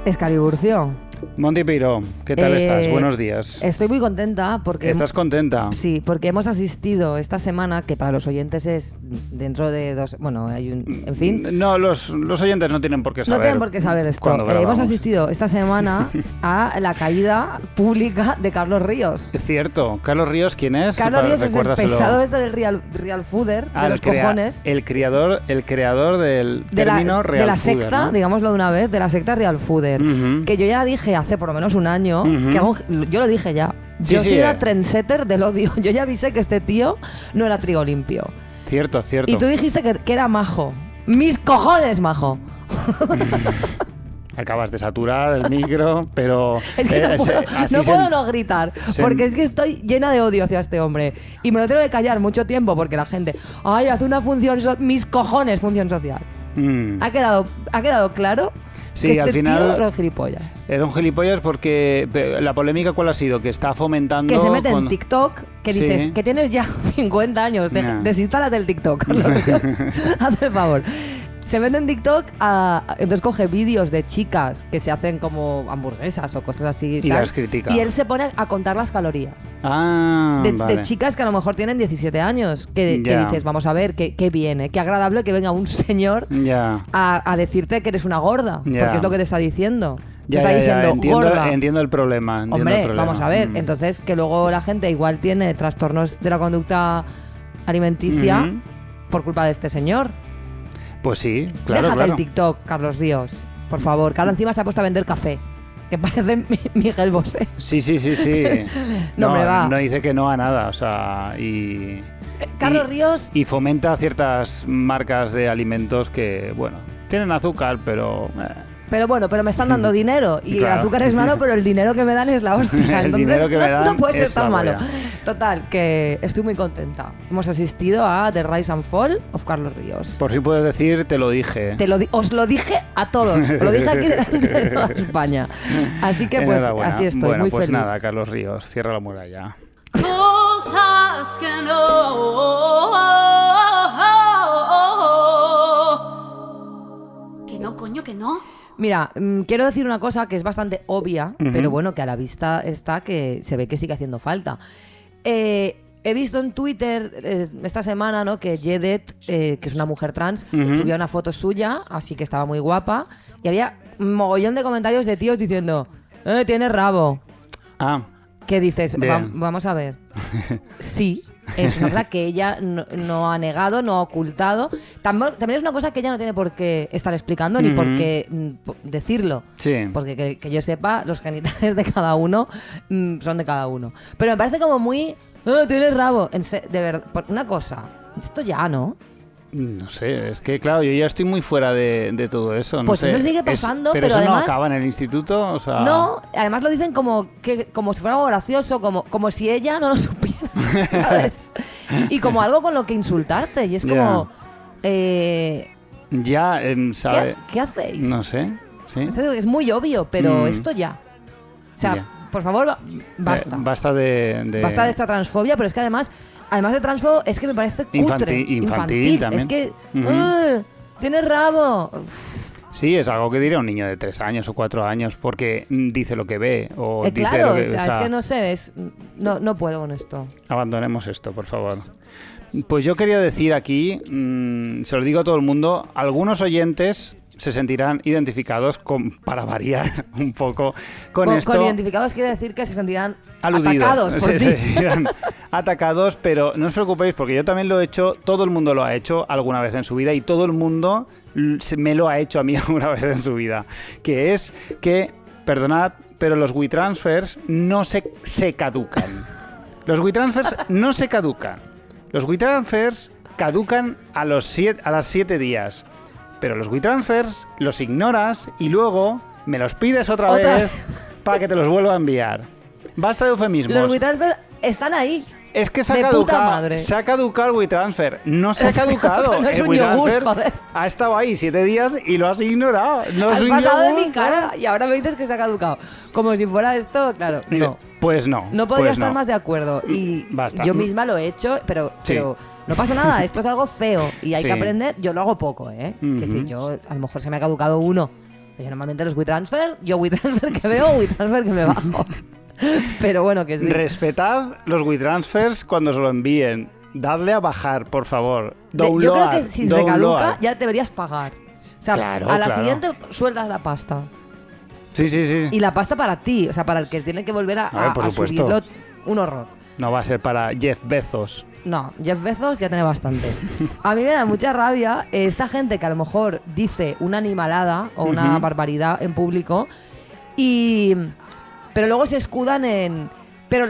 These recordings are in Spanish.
Escaliburcio. Monty Peiró, ¿qué tal estás? Buenos días. Estoy muy contenta porque... ¿Estás contenta? Sí, porque hemos asistido esta semana, que para los oyentes es dentro de 2... Bueno, hay un... En fin... No, los oyentes no tienen por qué saber. No tienen por qué saber esto. Hemos asistido esta semana a la caída pública de Carlos Ríos. Es cierto. ¿Carlos Ríos quién es? Carlos Ríos es el pesado este del real fooder, de los cojones. El creador del término real de la fooder, secta, ¿no? Digámoslo de una vez, de la secta real fooder. Que yo ya dije hace por lo menos un año, yo lo dije ya. Yo soy una trendsetter del odio. Yo ya avisé que este tío no era trigo limpio. Cierto. Y tú dijiste que era majo. ¡Mis cojones, majo! Acabas de saturar el micro, pero... Es que no puedo no gritar, porque es que estoy llena de odio hacia este hombre. Y me lo tengo que callar mucho tiempo porque la gente... ¡Ay, hace una función... mis cojones, función social! ¿Ha quedado claro? Sí, que al final tío era un gilipollas. Era un gilipollas porque la polémica ¿cuál ha sido? Que está fomentando... Que se mete en TikTok, que dices que tienes ya 50 años, desinstálate el TikTok, Carlos Ríos. Haz el favor. Se mete en TikTok, entonces coge vídeos de chicas que se hacen como hamburguesas o cosas así. Y las critica. Y él se pone a contar las calorías. Vale. De chicas que a lo mejor tienen 17 años. Que dices, vamos a ver, qué viene. Qué agradable que venga un señor a decirte que eres una gorda. Porque es lo que te está diciendo. Te está diciendo gorda. Entiendo el problema. Hombre, vamos a ver. Entonces, que luego la gente igual tiene trastornos de la conducta alimenticia por culpa de este señor. Pues sí, claro. Déjate el TikTok, Carlos Ríos, por favor. Que ahora encima se ha puesto a vender café, que parece Miguel Bosé. Sí. No dice que no a nada, o sea, Carlos Ríos... Y fomenta ciertas marcas de alimentos que, bueno, tienen azúcar, pero... Pero bueno, me están dando dinero y claro. El azúcar es malo, pero el dinero que me dan es la hostia. Entonces no puede ser tan malo. Total, que estoy muy contenta. Hemos asistido a The Rise and Fall of Carlos Ríos. Por fin puedes decir, te lo dije. Os lo dije a todos. Lo dije aquí delante de toda España. Así que pues así estoy, muy pues feliz. Nada, Carlos Ríos, cierra la muralla. Cosas que no, coño, que no. Mira, quiero decir una cosa que es bastante obvia, pero bueno, que a la vista está que se ve que sigue haciendo falta. He visto en Twitter esta semana, ¿no? Que Jedet, que es una mujer trans, subió una foto suya, así que estaba muy guapa, y había un mogollón de comentarios de tíos diciendo, tienes rabo. ¿Qué dices? Vamos a ver. Sí. Es una cosa que ella no ha negado, no ha ocultado. También es una cosa que ella no tiene por qué estar explicando ni por qué decirlo. Sí. Porque que yo sepa, los genitales de cada uno son de cada uno. Pero me parece como muy... tienes rabo. De verdad, una cosa. Esto ya, ¿no? No sé, es que claro, yo ya estoy muy fuera de todo eso. No pues sé. Eso sigue pasando, pero eso además... no acaba en el instituto, o sea... No, además lo dicen como si fuera algo gracioso, como si ella no lo supiera, ¿sabes? Y como algo con lo que insultarte, y es como... ¿sabe? ¿Qué hacéis? No sé, sí. Es muy obvio, pero esto ya. O sea, por favor, basta. Basta de... Basta de esta transfobia, pero es que además de transfobia, es que me parece cutre. Infantil también. Es que... ¡tienes rabo! Sí, es algo que diría un niño de 3 años o 4 años porque dice lo que ve o dice claro, lo que... o sea, es que no sé, no puedo con esto. Abandonemos esto, por favor. Pues yo quería decir aquí, se lo digo a todo el mundo, algunos oyentes se sentirán identificados para variar un poco con esto. Con identificados quiere decir que se sentirán aludidos, atacados por ti. Se sentirán atacados, pero no os preocupéis porque yo también lo he hecho, todo el mundo lo ha hecho alguna vez en su vida y todo el mundo me lo ha hecho a mí alguna vez en su vida, que es que, perdonad, pero los WeTransfers no se caducan. Los WeTransfers no se caducan. Los WeTransfers caducan a las 7 días. Pero los WeTransfers los ignoras y luego me los pides otra vez para que te los vuelva a enviar. Basta de eufemismos. Los WeTransfers están ahí. Es que se ha caducado el WeTransfer. No se ha caducado. No es el un WeTransfer yogur, joder. ha estado ahí 7 días y lo has ignorado. No has es un pasado yogur, de mi cara y ahora me dices que se ha caducado. Como si fuera esto, claro, no. Pues no. No podría estar más de acuerdo. Y basta. Yo misma lo he hecho, pero no pasa nada. Esto es algo feo y hay que aprender. Yo lo hago poco, ¿eh? Es decir, yo a lo mejor se me ha caducado uno. Yo normalmente los WeTransfer, yo WeTransfer que veo, WeTransfer que me bajo. Pero bueno, que sí. Respetad los WeTransfers cuando os lo envíen. Dadle a bajar, por favor. Yo creo que si te caduca ya deberías pagar. O sea, Claro, a la claro. siguiente sueltas la pasta. Sí. Y la pasta para ti, o sea, para el que tiene que volver A ver, por a supuesto. subirlo, un horror. No va a ser para Jeff Bezos. No, Jeff Bezos ya tiene bastante. A mí me da mucha rabia esta gente que a lo mejor dice una animalada o una barbaridad en público pero luego se escudan en... Pero,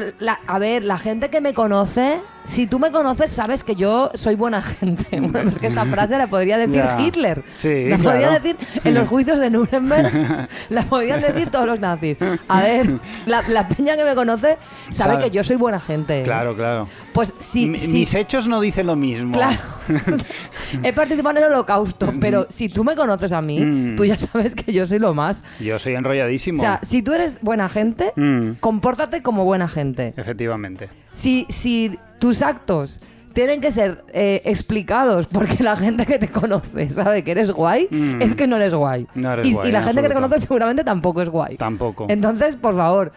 a ver, la gente que me conoce, si tú me conoces, sabes que yo soy buena gente. Bueno, es que esta frase la podría decir Ya. Hitler. Sí, la podría claro. decir en los juicios de Nuremberg. La podrían decir todos los nazis. A ver, la peña que me conoce sabe Sabe. que yo soy buena gente. Claro. Pues si... Mis hechos no dicen lo mismo. Claro. He participado en el holocausto, pero si tú me conoces a mí, tú ya sabes que yo soy lo más. Yo soy enrolladísimo. O sea, si tú eres buena gente, compórtate como buena gente. Efectivamente. Si tus actos tienen que ser explicados porque la gente que te conoce sabe que eres guay, es que no eres guay. No eres y guay, la en gente que te absoluto. conoce seguramente tampoco es guay. Tampoco. Entonces, por favor,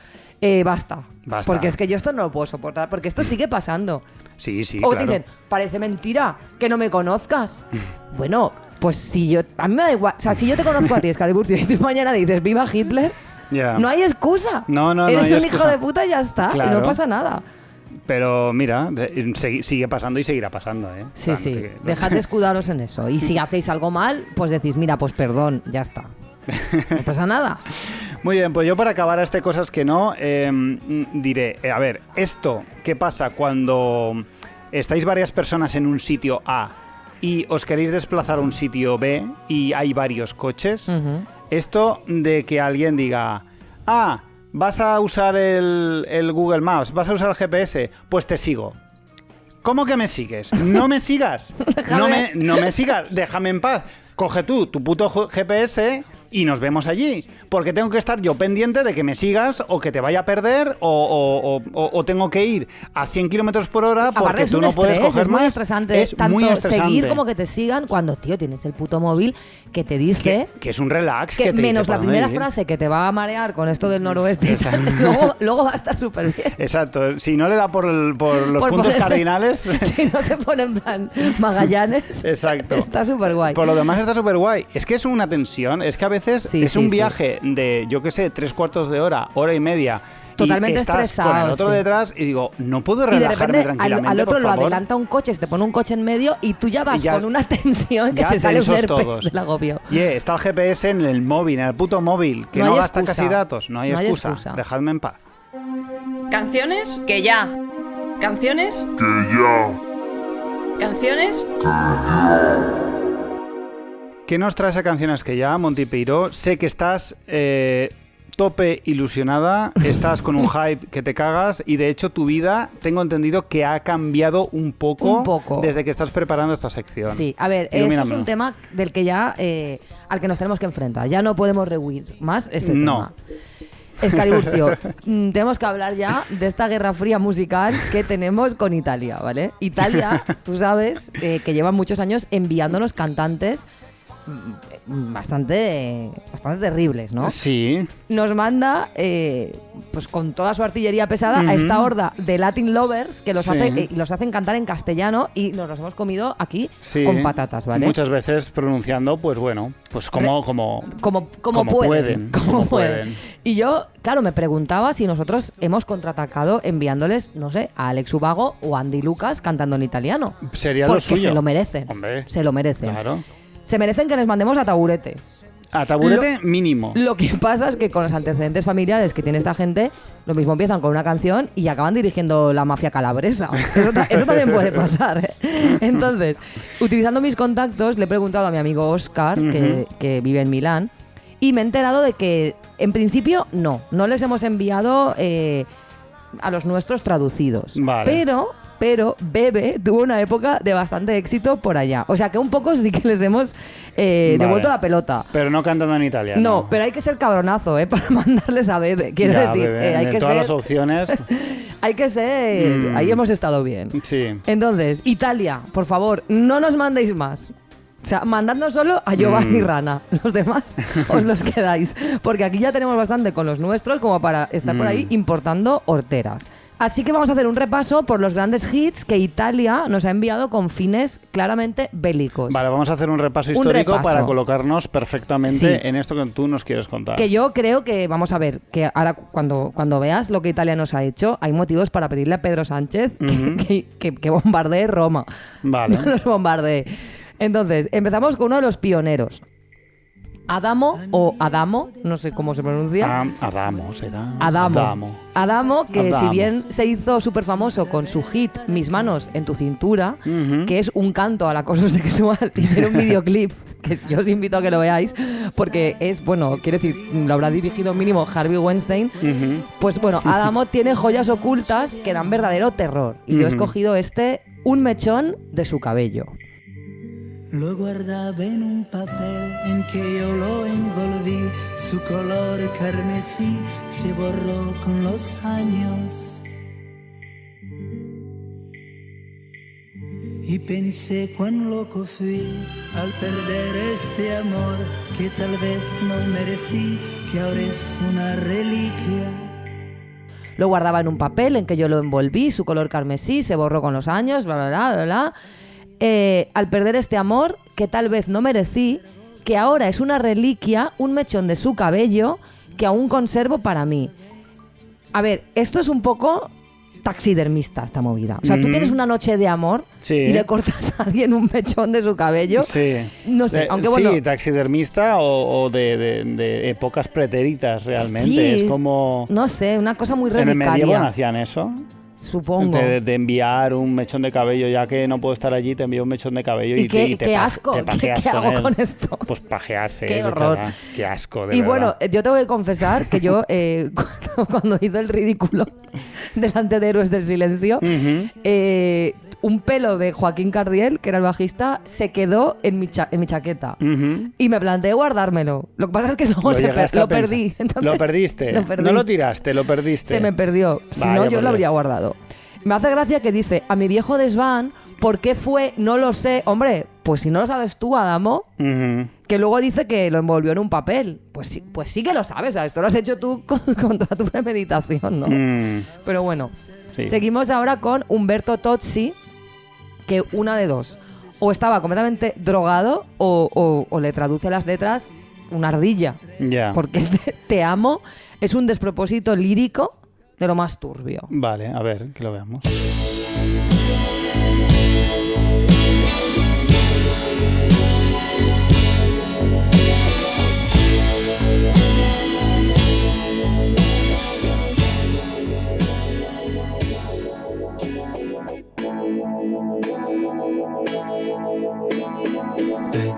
basta. Basta. Porque es que yo esto no lo puedo soportar, porque esto sigue pasando. Sí, O claro. te dicen, parece mentira que no me conozcas. Bueno, pues si yo... A mí me da igual. O sea, si yo te conozco a ti, Excalibur, y tú mañana dices, ¡viva Hitler! Ya. No hay excusa. No Eres hay un excusa. hijo de puta y ya está. Claro. Y no pasa nada. Pero mira, sigue pasando y seguirá pasando, ¿eh? Sí, En plan, sí. que- Dejad de escudaros en eso. Y si hacéis algo mal, pues decís, mira, pues perdón, ya está. No pasa nada. Muy bien, pues yo para acabar este cosas que no, diré, a ver, esto que pasa cuando estáis varias personas en un sitio A y os queréis desplazar a un sitio B y hay varios coches, esto de que alguien diga, vas a usar el Google Maps, vas a usar el GPS, pues te sigo. ¿Cómo que me sigues? No me sigas. No me sigas. Déjame en paz. Coge tú tu puto GPS y nos vemos allí. Porque tengo que estar yo pendiente de que me sigas o que te vaya a perder o tengo que ir a 100 kilómetros por hora porque Aparte es tú un no puedes estrés, coger es muy más. estresante. Es tanto muy estresante. seguir como que te sigan cuando, tío, tienes el puto móvil que te dice... Que es un relax. Que te dice menos por la dónde primera ir. frase que te va a marear con esto del noroeste y tal, luego va a estar súper bien. Exacto. Si no le da por los Por puntos ponerse- cardinales... Si no se pone en plan Magallanes, Exacto. está súper guay. Por lo demás está súper guay. Es que es una tensión, es que a veces Sí, es sí, un sí. viaje de, yo qué sé, 3/4 de hora, hora y media. Totalmente y estás estresado, con el otro sí. detrás y digo, no puedo Y de relajarme repente tranquilamente, al otro por lo favor. adelanta un coche, se te pone un coche en medio y tú ya vas Y ya- con una tensión que ya te sale un tensos herpes todos. del agobio. Está el GPS en el móvil, en el puto móvil, que No no, hay gasta excusa. casi datos. No hay excusa. Dejadme en paz. ¿Canciones? Que ya. ¿Canciones? ¿Canciones? ¿Qué nos traes a canciones que ya, Monty Peiró? Sé que estás tope ilusionada, estás con un hype que te cagas y de hecho tu vida, tengo entendido que ha cambiado un poco, desde que estás preparando esta sección. Sí, a ver, eso es Ilumíname. un tema del que ya al que nos tenemos que enfrentar. Ya no podemos rehuir más este No. tema. Excaliburcio, tenemos que hablar ya de esta guerra fría musical que tenemos con Italia, ¿vale? Italia, tú sabes que lleva muchos años enviándonos cantantes bastante terribles, ¿no? Sí. Nos manda, pues con toda su artillería pesada, a esta horda de Latin lovers que los, Sí. los hacen cantar en castellano y nos los hemos comido aquí Sí. con patatas, ¿vale? Muchas veces pronunciando, pues bueno, pues como Como pueden. como pueden. Y yo, claro, me preguntaba si nosotros hemos contraatacado enviándoles, no sé, a Alex Ubago o a Andy Lucas cantando en italiano. Sería lo Porque suyo. se lo merecen. Hombre. Se lo merecen. Claro. Se merecen que les mandemos a Taburete. A taburete mínimo. Lo que pasa es que con los antecedentes familiares que tiene esta gente, lo mismo empiezan con una canción y acaban dirigiendo la mafia calabresa. Eso también puede pasar, ¿eh? Entonces, utilizando mis contactos, le he preguntado a mi amigo Oscar, que vive en Milán, y me he enterado de que, en principio, no les hemos enviado a los nuestros traducidos. Vale. Pero Bebe tuvo una época de bastante éxito por allá. O sea que un poco sí que les hemos devuelto Vale. la pelota. Pero no cantando en italiano. No, pero hay que ser cabronazo, para mandarles a Bebe. Quiero Ya, decir, bebé, hay de que todas ser... las opciones. Hay que ser... Ahí hemos estado bien. Sí. Entonces, Italia, por favor, no nos mandéis más. O sea, mandando solo a Giovanni y Rana. Los demás os los quedáis. Porque aquí ya tenemos bastante con los nuestros como para estar por ahí importando horteras. Así que vamos a hacer un repaso por los grandes hits que Italia nos ha enviado con fines claramente bélicos. Vale, vamos a hacer un repaso histórico para colocarnos perfectamente en esto que tú nos quieres contar. Que yo creo que, vamos a ver, que ahora cuando veas lo que Italia nos ha hecho, hay motivos para pedirle a Pedro Sánchez que bombardee Roma. Vale. No los bombardee. Entonces, empezamos con uno de los pioneros. Adamo, o Adamo, no sé cómo se pronuncia. Adamo será. Adamo, que si bien se hizo súper famoso con su hit Mis manos en tu cintura, que es un canto al acoso sexual, y tiene un videoclip que yo os invito a que lo veáis, porque es, bueno, quiero decir, lo habrá dirigido mínimo Harvey Weinstein. Pues bueno, Adamo tiene joyas ocultas que dan verdadero terror. Y yo he escogido un mechón de su cabello. Lo guardaba en un papel en que yo lo envolví, su color carmesí se borró con los años. Y pensé cuán loco fui al perder este amor que tal vez no merecí, que ahora es una reliquia. Lo guardaba en un papel en que yo lo envolví, su color carmesí se borró con los años, bla, bla, bla, bla, bla. Al perder este amor que tal vez no merecí, que ahora es una reliquia, un mechón de su cabello que aún conservo para mí. A ver, esto es un poco taxidermista, esta movida. O sea, tú tienes una noche de amor y le cortas a alguien un mechón de su cabello. Sí. No sé, aunque bueno... Sí, taxidermista o de épocas pretéritas realmente. Sí, es como... No sé, una cosa muy relicaria. ¿En el medievo no hacían eso? Supongo. De enviar un mechón de cabello, ya que no puedo estar allí, te envío un mechón de cabello y qué asco. ¿Qué hago con esto? Pues pajearse. Qué horror. Qué asco, de y verdad. Bueno, yo tengo que confesar que yo, cuando hizo el ridículo delante de Héroes del Silencio, un pelo de Joaquín Cardiel, que era el bajista, se quedó en mi chaqueta. Y me planteé guardármelo. Lo que pasa es que luego lo perdí. Entonces, ¿Lo perdiste? Lo perdí. No lo tiraste, lo perdiste. Se me perdió. Si no, yo lo habría guardado. Me hace gracia que dice, a mi viejo desván, ¿por qué fue? No lo sé. Hombre, pues si no lo sabes tú, Adamo, que luego dice que lo envolvió en un papel. Pues sí que lo sabes. ¿Sabes? Esto lo has hecho tú con toda tu premeditación, ¿no? Pero bueno, seguimos ahora con Umberto Tozzi, que una de dos. O estaba completamente drogado o le traduce las letras una ardilla. Yeah. Porque Te amo es un despropósito lírico de lo más turbio. Vale, a ver, que lo veamos. Te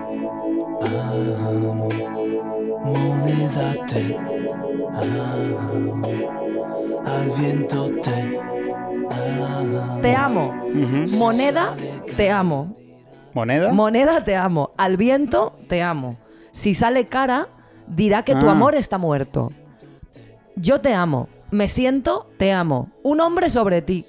amo, moneda, te amo, al viento te amo. Te amo. Moneda, te amo. ¿Moneda? Moneda, te amo. Al viento, te amo. Si sale cara, dirá que tu amor está muerto. Yo te amo. Me siento, te amo. Un hombre sobre ti.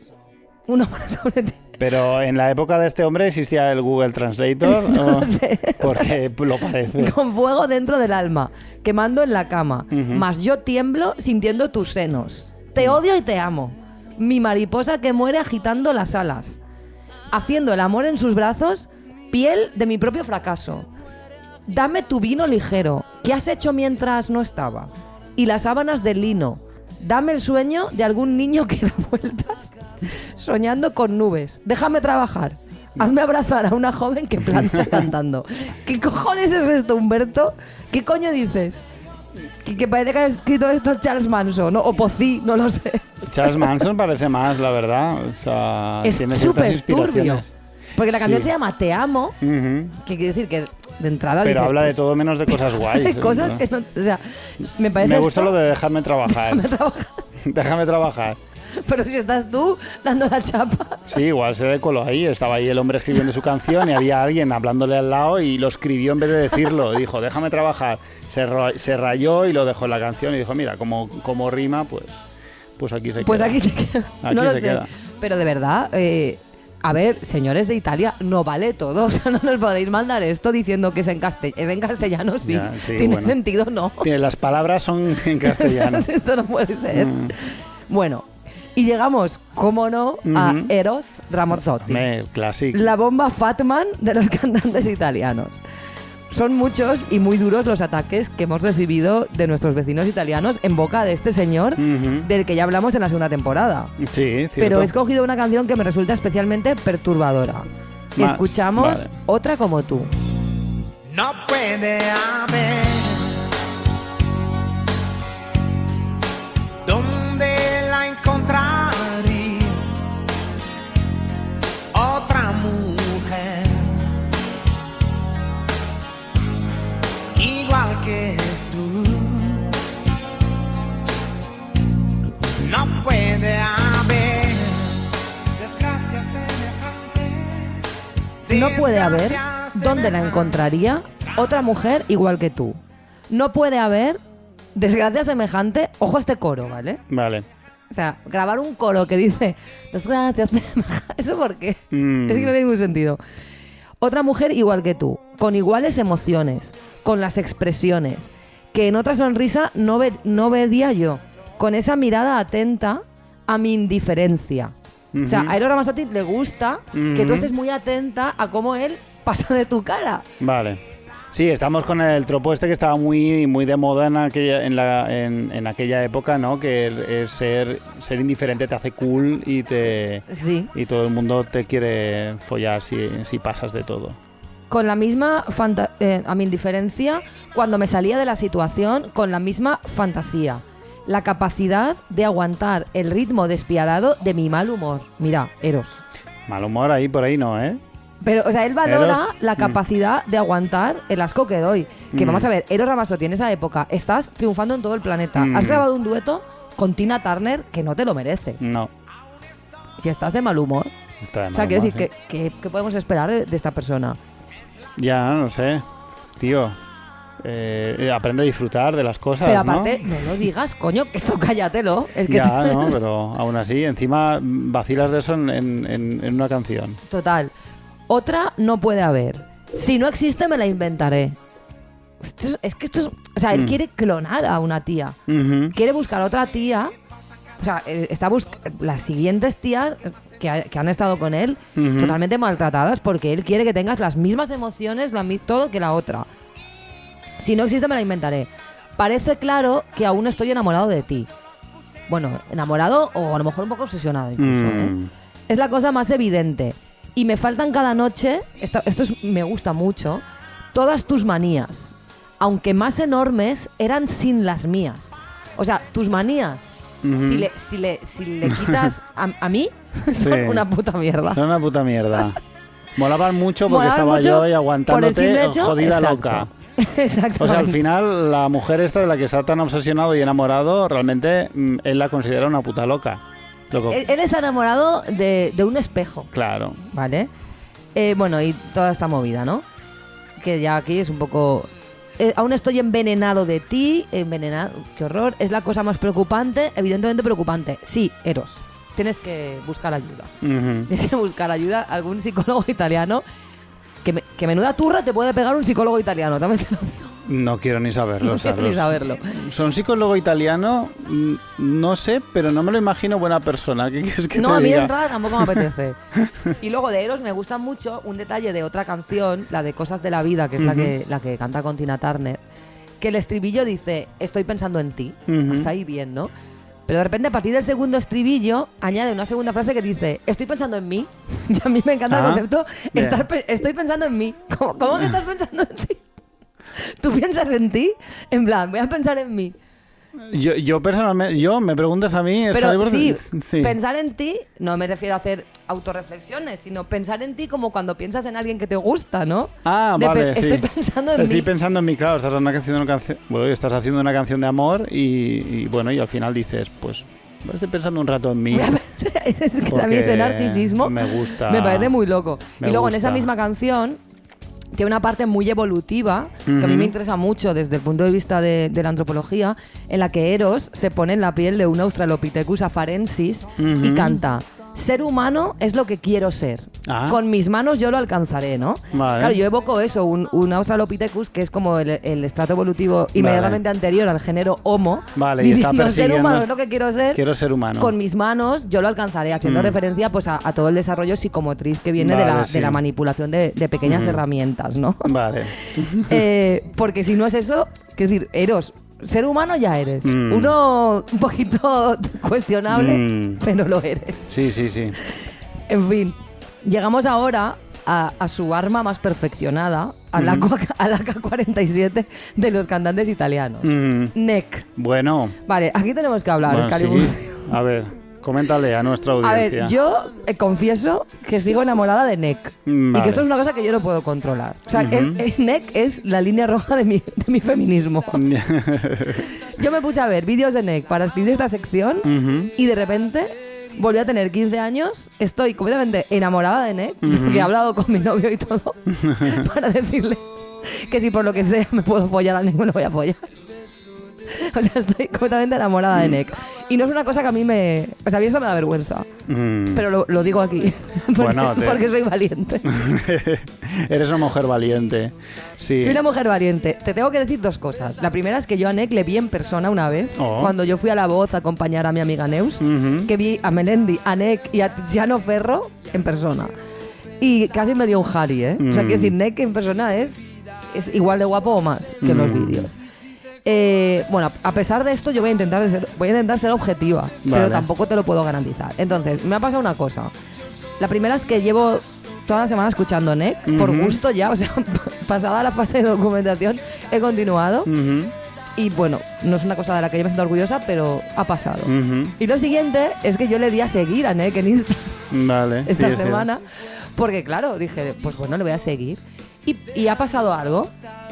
Un hombre sobre ti. Pero en la época de este hombre existía el Google Translator. No sé. Porque lo parece. Con fuego dentro del alma, quemando en la cama. Mas yo tiemblo sintiendo tus senos. Te odio y te amo. Mi mariposa que muere agitando las alas. Haciendo el amor en sus brazos, piel de mi propio fracaso. Dame tu vino ligero. ¿Qué has hecho mientras no estaba? Y las sábanas de lino. Dame el sueño de algún niño que da vueltas soñando con nubes. Déjame trabajar. Hazme abrazar a una joven que plancha cantando. ¿Qué cojones es esto, Humberto? ¿Qué coño dices? Que parece que ha escrito esto Charles Manson, ¿no? O Pozzi, no lo sé. Charles Manson parece más, la verdad. O sea, es tiene súper turbio. inspiraciones. Porque la canción se llama Te amo, que quiere decir que de entrada... Pero dices, habla de todo menos de cosas guays. de cosas que no... O sea, me parece Me gusta esto, lo de dejarme trabajar. Déjame trabajar. Pero si estás tú dando la chapa... Sí, igual se le coló ahí. Estaba ahí el hombre escribiendo su canción y había alguien hablándole al lado y lo escribió en vez de decirlo. Dijo, déjame trabajar. Se rayó y lo dejó en la canción y dijo, mira, como rima, pues aquí se queda. Pues aquí se queda. Aquí no lo se sé. queda. Pero de verdad... A ver, señores de Italia, no vale todo. O sea, no nos podéis mandar esto diciendo que es en castellano, sí. Ya, sí, ¿Tiene bueno. sentido? No. Las palabras son en castellano. Esto no puede ser. Bueno, y llegamos, cómo no, a Eros Ramazzotti. Clásico. La bomba Fatman de los cantantes italianos. Son muchos y muy duros los ataques que hemos recibido de nuestros vecinos italianos en boca de este señor del que ya hablamos en la segunda temporada. Sí, cierto. Pero he escogido una canción que me resulta especialmente perturbadora. Más, Escuchamos vale. Otra como tú. No puede haber donde la encontraría otra mujer igual que tú. No puede haber desgracia semejante. No puede haber donde la encontraría otra mujer igual que tú. No puede haber desgracia semejante. Ojo a este coro, ¿vale? Vale. O sea, grabar un coro que dice desgracia semejante. ¿Eso por qué? Es que no tiene ningún sentido. Otra mujer igual que tú, con iguales emociones, con las expresiones, que en otra sonrisa no vería yo, con esa mirada atenta a mi indiferencia. O sea, a Eros Ramazzotti le gusta que tú estés muy atenta a cómo él pasa de tu cara. Vale. Sí, estamos con el tropo este que estaba muy de moda en aquella época, ¿no? Que es ser indiferente te hace cool y Sí. y todo el mundo te quiere follar si pasas de todo. Con la misma a mi indiferencia, cuando me salía de la situación, con la misma fantasía. La capacidad de aguantar el ritmo despiadado de mi mal humor. Mira, Eros. Mal humor ahí por ahí no, ¿eh? Pero, o sea, él valora Eros, la capacidad de aguantar el asco que doy. Que vamos a ver, Eros Ramazzotti en esa época, estás triunfando en todo el planeta. Has grabado un dueto con Tina Turner que no te lo mereces. No. Si estás de mal humor. Está de O sea, mal quiero humor, decir, sí. ¿qué podemos esperar de esta persona? Ya, no sé. Tío, aprende a disfrutar de las cosas, Pero ¿no? aparte, no lo digas, coño, que esto cállatelo. Es que Ya, no, pero aún así, encima vacilas de eso en una canción. Total. Otra no puede haber. Si no existe, me la inventaré. Es que esto es... O sea, él quiere clonar a una tía. Quiere buscar otra tía. O sea, está las siguientes tías que han estado con él totalmente maltratadas porque él quiere que tengas las mismas emociones, todo que la otra. Si no existe, me la inventaré. Parece claro que aún estoy enamorado de ti. Bueno, enamorado o a lo mejor un poco obsesionado incluso, ¿eh? Es la cosa más evidente. Y me faltan cada noche, me gusta mucho, todas tus manías. Aunque más enormes, eran sin las mías. O sea, tus manías, si le quitas a mí, son una puta mierda. Son una puta mierda. Molaban mucho porque Molaban estaba mucho yo ahí por el aguantándote simple hecho, jodida exacto. loca. Exactamente. O sea, al final, la mujer esta de la que está tan obsesionado y enamorado, realmente él la considera una puta loca. Él está enamorado de un espejo. Claro. ¿Vale? Bueno, y toda esta movida, ¿no? Que ya aquí es un poco... aún estoy envenenado de ti, envenenado, qué horror, es la cosa más preocupante, evidentemente preocupante. Sí, Eros, tienes que buscar ayuda. Tienes que buscar ayuda a algún psicólogo italiano, que menuda turra te puede pegar un psicólogo italiano, también te lo digo. No quiero ni saberlo. No quiero ni saberlo. Son psicólogo italiano, no sé, pero no me lo imagino buena persona. ¿Qué quieres que No, te a mí de diga? entrada tampoco me apetece. Y luego de Eros me gusta mucho un detalle de otra canción, la de Cosas de la Vida, que es la que canta con Tina Turner, que el estribillo dice, estoy pensando en ti. Hasta ahí bien, ¿no? Pero de repente a partir del segundo estribillo añade una segunda frase que dice, estoy pensando en mí. Y a mí me encanta el concepto, estoy pensando en mí. ¿Cómo que estás pensando en ti? ¿Tú piensas en ti? En plan, voy a pensar en mí. Yo personalmente, me preguntas a mí... Pero sí, sí. pensar en ti, no me refiero a hacer autorreflexiones, sino pensar en ti como cuando piensas en alguien que te gusta, ¿no? Ah, vale, Estoy sí. pensando en mí. Estoy pensando en mí, claro, estás haciendo una canción de amor y bueno, y al final dices, pues estoy pensando un rato en mí. Es que también de narcisismo me gusta. me parece muy loco. Me Y luego en gusta. esa misma canción tiene una parte muy evolutiva que a mí me interesa mucho desde el punto de vista de la antropología, en la que Eros se pone en la piel de un Australopithecus afarensis y canta: ser humano es lo que quiero ser. Ah. Con mis manos yo lo alcanzaré, ¿no? Vale. Claro, yo evoco eso, un Australopithecus, que es como el estrato evolutivo inmediatamente anterior al género Homo. Vale, y está diciendo, ser persiguiendo- humano es lo que quiero ser. Quiero ser humano. Con mis manos yo lo alcanzaré, haciendo referencia pues a todo el desarrollo psicomotriz que viene Vale, de la sí. manipulación de pequeñas herramientas, ¿no? Vale. Porque si no es eso, es decir, Eros, ser humano ya eres. Uno un poquito cuestionable, pero lo eres. Sí, sí, sí. En fin, llegamos ahora a su arma más perfeccionada, a la AK-47 de los cantantes italianos. NEC. Bueno. Vale, aquí tenemos que hablar, Bueno, Excalibur. sí. A ver, coméntale a nuestra A audiencia. ver, yo confieso que sigo enamorada de NEC. Y Vale. que esto es una cosa que yo no puedo controlar. O sea, NEC es la línea roja de mi feminismo. Yo me puse a ver vídeos de NEC para escribir esta sección y de repente volví a tener 15 años, estoy completamente enamorada de NEC, que he hablado con mi novio y todo, para decirle que si por lo que sea me puedo follar a NEC, me lo voy a follar. O sea, estoy completamente enamorada de NEC. Y no es una cosa que a mí me... O sea, a mí eso me da vergüenza. Pero lo digo aquí. Porque, Bueno, porque soy valiente. Eres una mujer valiente. Sí. Soy una mujer valiente. Te tengo que decir dos cosas. La primera es que yo a NEC le vi en persona una vez, Oh. cuando yo fui a La Voz a acompañar a mi amiga Neus, que vi a Melendi, a NEC y a Tiziano Ferro en persona. Y casi me dio un Harry, ¿eh? O sea, quiero decir, NEC en persona es igual de guapo o más que en los vídeos. Bueno, a pesar de esto, yo voy a intentar ser objetiva, pero tampoco te lo puedo garantizar. Entonces, me ha pasado una cosa. La primera es que llevo toda la semana escuchando NEC, por gusto ya, o sea, pasada la fase de documentación, he continuado. Y bueno, no es una cosa de la que yo me siento orgullosa, pero ha pasado. Y lo siguiente es que yo le di a seguir a NEC en Instagram Vale. esta sí, es semana, porque claro, dije, pues bueno, le voy a seguir. Y ha pasado algo,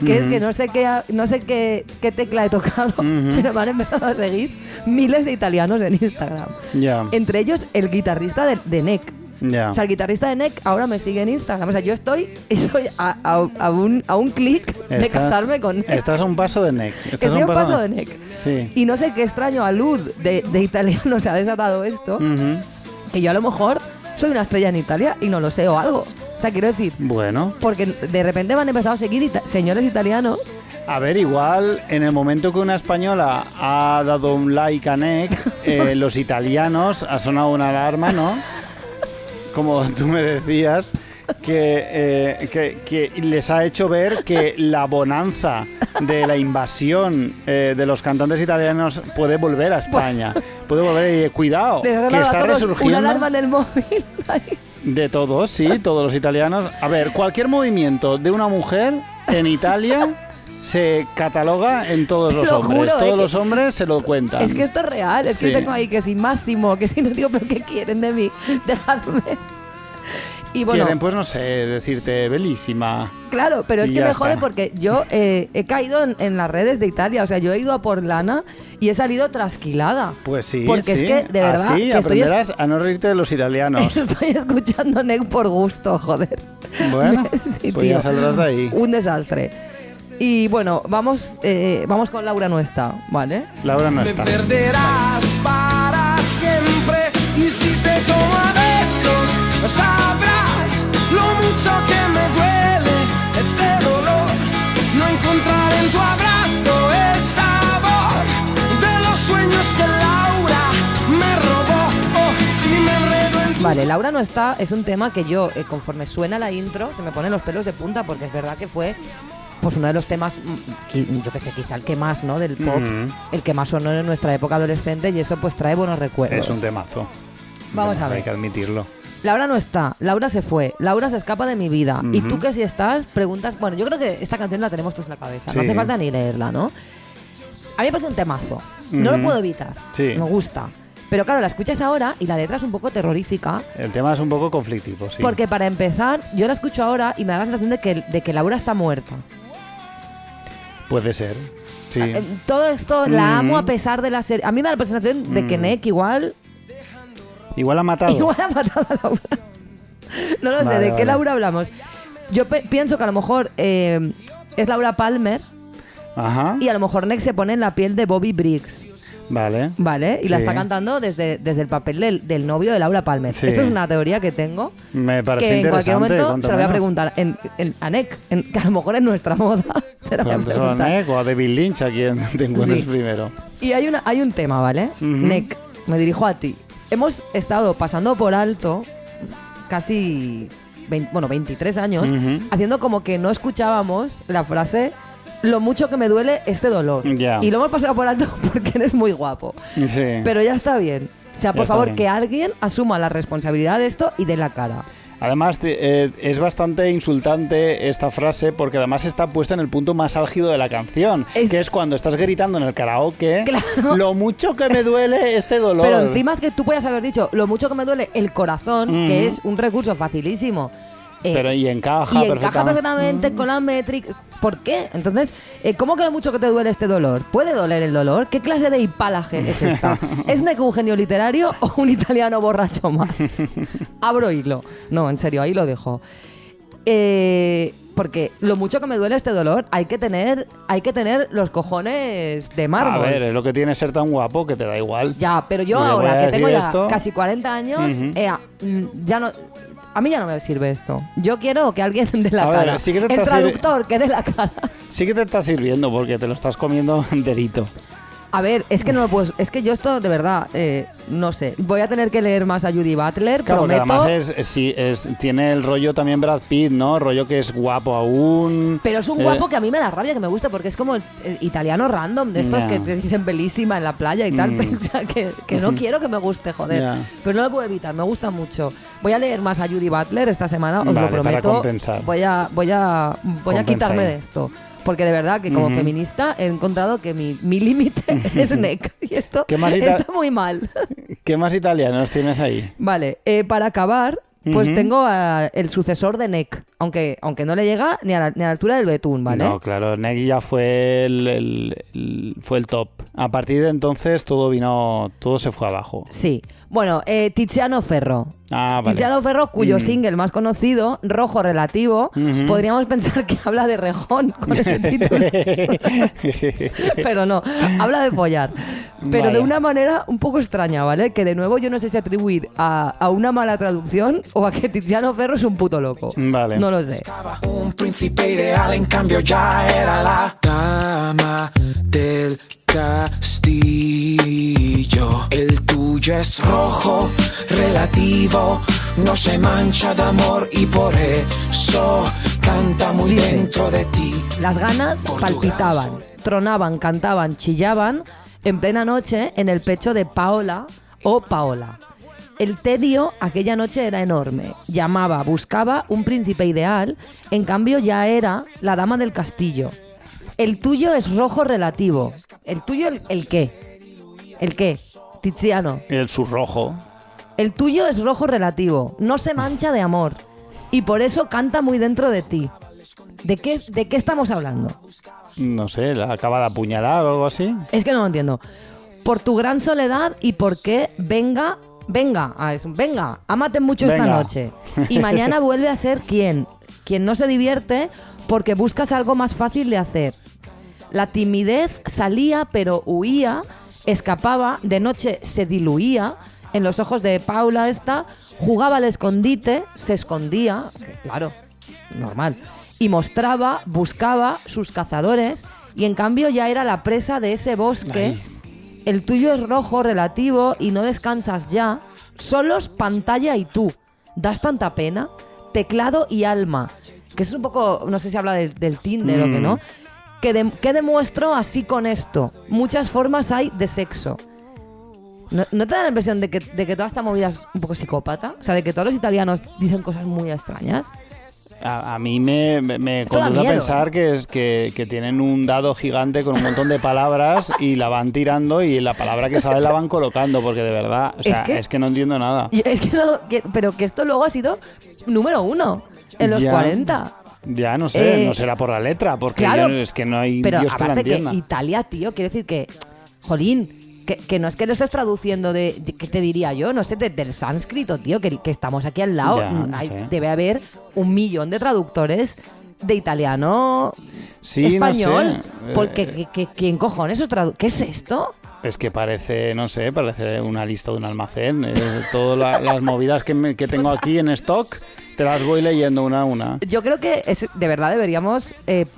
que es que no sé qué tecla he tocado, pero me han empezado a seguir miles de italianos en Instagram. Ya. Entre ellos el guitarrista de NEC. Ya. O sea, el guitarrista de NEC ahora me sigue en Instagram. O sea, yo estoy a un clic de casarme con NEC. Estás a un paso de NEC. Estás Estoy a un paso de NEC. Sí. Y no sé qué extraño alud de italiano se ha desatado esto, que yo a lo mejor soy una estrella en Italia y no lo sé o algo. O sea, quiero decir, Bueno. porque de repente me han empezado a seguir señores italianos. A ver, igual en el momento que una española ha dado un like a NEC, los italianos ha sonado una alarma, ¿no? Como tú me decías, que les ha hecho ver que la bonanza de la invasión de los cantantes italianos puede volver a España. Puede volver y cuidado, Les ha que sonado a está todos resurgiendo. una alarma en el móvil. De todos, sí, todos los italianos. A ver, cualquier movimiento de una mujer en Italia se cataloga en todos los Lo hombres. juro, Todos que- los hombres se lo cuentan. Es que esto es real. Es que Sí. yo tengo ahí que si Máximo, que si no digo, pero ¿qué quieren de mí? Dejadme. Y bueno, Quieren, pues no sé, decirte bellísima. claro, pero es Y que ya me jode está. porque yo he caído en las redes de Italia. O sea, yo he ido a por lana y he salido trasquilada. Pues sí, Porque sí. es que, de verdad, Así que estoy aprenderás a no reírte de los italianos. Estoy escuchando NEC por gusto, joder. Bueno, Sí, pues ya tío. saldrás de ahí. Un desastre. Y bueno, vamos con Laura no está, ¿vale? Laura no Me está. perderás para siempre y si te tomo a besos sabrás lo mucho que me duele este dolor, no encontrar en tu abrazo el sabor de los sueños que Laura me robó. Oh, si me enredo en tu Vale, Laura no está es un tema que yo, conforme suena la intro, se me ponen los pelos de punta porque es verdad que fue pues uno de los temas, yo que sé, quizá el que más, ¿no? Del pop, el que más sonó en nuestra época adolescente y eso pues trae buenos recuerdos. Es un temazo. Vamos a ver. Hay que admitirlo. Laura no está, Laura se fue, Laura se escapa de mi vida. Y tú que si estás, preguntas... Bueno, yo creo que esta canción la tenemos todos en la cabeza, no Sí. hace falta ni leerla, ¿no? A mí me parece un temazo, no lo puedo evitar, Sí. me gusta. Pero claro, la escuchas ahora y la letra es un poco terrorífica, El tema es un poco conflictivo, sí. porque para empezar, yo la escucho ahora y me da la sensación de que Laura está muerta. Puede ser. Sí. Todo esto la amo a pesar de la serie. A mí me da la sensación de que NEC igual Igual ha matado. ha matado a Laura. No lo sé, Vale, ¿de qué vale. Laura hablamos? Yo pienso que a lo mejor es Laura Palmer Ajá. y a lo mejor NEC se pone en la piel de Bobby Briggs. Vale. ¿vale? Y la Sí. está cantando desde el papel del novio de Laura Palmer. Sí. Esto es una teoría que tengo, Me parece que en interesante. cualquier momento se lo voy a cuéntamelo. preguntar a Nick, que a lo mejor en nuestra moda se lo voy a Pregúntaselo a preguntar. Nick o a David Lynch, a quien te encuentres Sí. primero. Y hay un tema, ¿vale? Ujú. Nick, me dirijo a ti. Hemos estado pasando por alto casi 23 años, Ujú. haciendo como que no escuchábamos la frase lo mucho que me duele este dolor. Ya. Y lo hemos pasado por alto porque eres muy guapo. Sí. Pero ya está bien. O sea, Ya por está favor, bien. que alguien asuma la responsabilidad de esto y dé la cara. Además, es bastante insultante esta frase porque además está puesta en el punto más álgido de la canción, que es cuando estás gritando en el karaoke, Claro. lo mucho que me duele este dolor. Pero encima es que tú podías haber dicho lo mucho que me duele el corazón, que es un recurso facilísimo. Pero y encaja y encaja perfectamente con la métrica. ¿Por qué? Entonces, ¿cómo que lo mucho que te duele este dolor? ¿Puede doler el dolor? ¿Qué clase de hipalaje es esta? ¿Es Nick un genio literario o un italiano borracho más? Abro hilo. No, en serio, ahí lo dejo. Porque lo mucho que me duele este dolor, hay que tener los cojones de mármol. A ver, es lo que tiene ser tan guapo que te da igual. Ya, pero yo Le voy ahora a que tengo decir ya esto. casi 40 años, Ujú. ya no... A mí ya no me sirve esto. Yo quiero que alguien dé la A ver, cara. sí que te el estás traductor que dé la cara. Sí que te está sirviendo porque te lo estás comiendo enterito. A ver, es que no lo puedo... Es que yo esto, de verdad, no sé. Voy a tener que leer más a Judy Butler, Claro, que prometo. además tiene el rollo también Brad Pitt, ¿no? Rollo que es guapo aún. Pero es un guapo que a mí me da rabia, que me gusta, porque es como el italiano random, de estos Ya. que te dicen bellísima en la playa y tal. O sea, que no quiero que me guste, joder. Ya. Pero no lo puedo evitar, me gusta mucho. Voy a leer más a Judy Butler esta semana, os Vale, lo para prometo. compensar. Voy a Compensa quitarme ahí. de esto. Porque de verdad que como Ujú. feminista he encontrado que mi límite es Nick. Y esto ¿Qué más está muy mal. ¿Qué más italianos tienes ahí? Vale, para acabar, pues Ujú. tengo el sucesor de Nick, aunque no le llega ni a la altura del betún, ¿vale? No, claro, Nick ya fue fue el top. A partir de entonces todo se fue abajo. Sí. Bueno, Tiziano Ferro. Ah, vale. Tiziano Ferro, cuyo single más conocido, Rojo Relativo, Ujú. podríamos pensar que habla de rejón con ese título. Pero no, habla de follar. Pero de Vaya. una manera un poco extraña, ¿vale? Que de nuevo yo no sé si atribuir a una mala traducción o a que Tiziano Ferro es un puto loco. Vale. No lo sé. Un príncipe ideal, en cambio ya era la dama del castillo. El tuyo es rojo, relativo, no se mancha de amor y por eso canta muy Dice, dentro de ti. Las ganas palpitaban, tronaban, cantaban, chillaban en plena noche en el pecho de Paola o Paola. El tedio aquella noche era enorme. Llamaba, buscaba un príncipe ideal, en cambio ya era la dama del castillo. El tuyo es rojo relativo. ¿El tuyo el qué? ¿El qué? Tiziano. El surrojo. El tuyo es rojo relativo. No se mancha de amor. Y por eso canta muy dentro de ti. ¿De qué estamos hablando? No sé, la acaba de apuñalar o algo así. Es que no lo entiendo. Por tu gran soledad y por qué venga, ámate mucho esta Venga. noche. Y mañana vuelve a ser quien no se divierte porque buscas algo más fácil de hacer. La timidez salía pero huía, escapaba, de noche se diluía. En los ojos de Paula esta, jugaba al escondite, se escondía, claro, normal, y mostraba, buscaba sus cazadores y en cambio ya era la presa de ese bosque. El tuyo es rojo relativo y no descansas ya, solos pantalla y tú. Das tanta pena, teclado y alma. Que eso es un poco, no sé si habla del Tinder o que no. ¿Qué demuestro así con esto? Muchas formas hay de sexo. ¿No te da la impresión de que toda esta movida es un poco psicópata? O sea, de que todos los italianos dicen cosas muy extrañas. A mí me Esto da conduce a miedo, pensar que tienen un dado gigante con un montón de palabras y la van tirando y la palabra que sale la van colocando, porque de verdad, o sea, es que no entiendo nada. Es que no, pero que esto luego ha sido número 1 en los Ya. 40. Ya, no sé, no será por la letra, porque Claro, es que no hay pero Dios que la aparte que entienda. Italia, tío, quiere decir que, jolín, que no es que lo estés traduciendo ¿qué te diría yo? No sé, del sánscrito, tío, que estamos aquí al lado. Ya, no sé. Debe haber 1 millón de traductores de italiano Sí, español. no sé. Porque, ¿quién cojones os traduce? ¿Qué es esto? Es que parece, no sé, parece una lista de un almacén. Todas las movidas que tengo aquí en stock, te las voy leyendo una a una. Yo creo que de verdad deberíamos... esto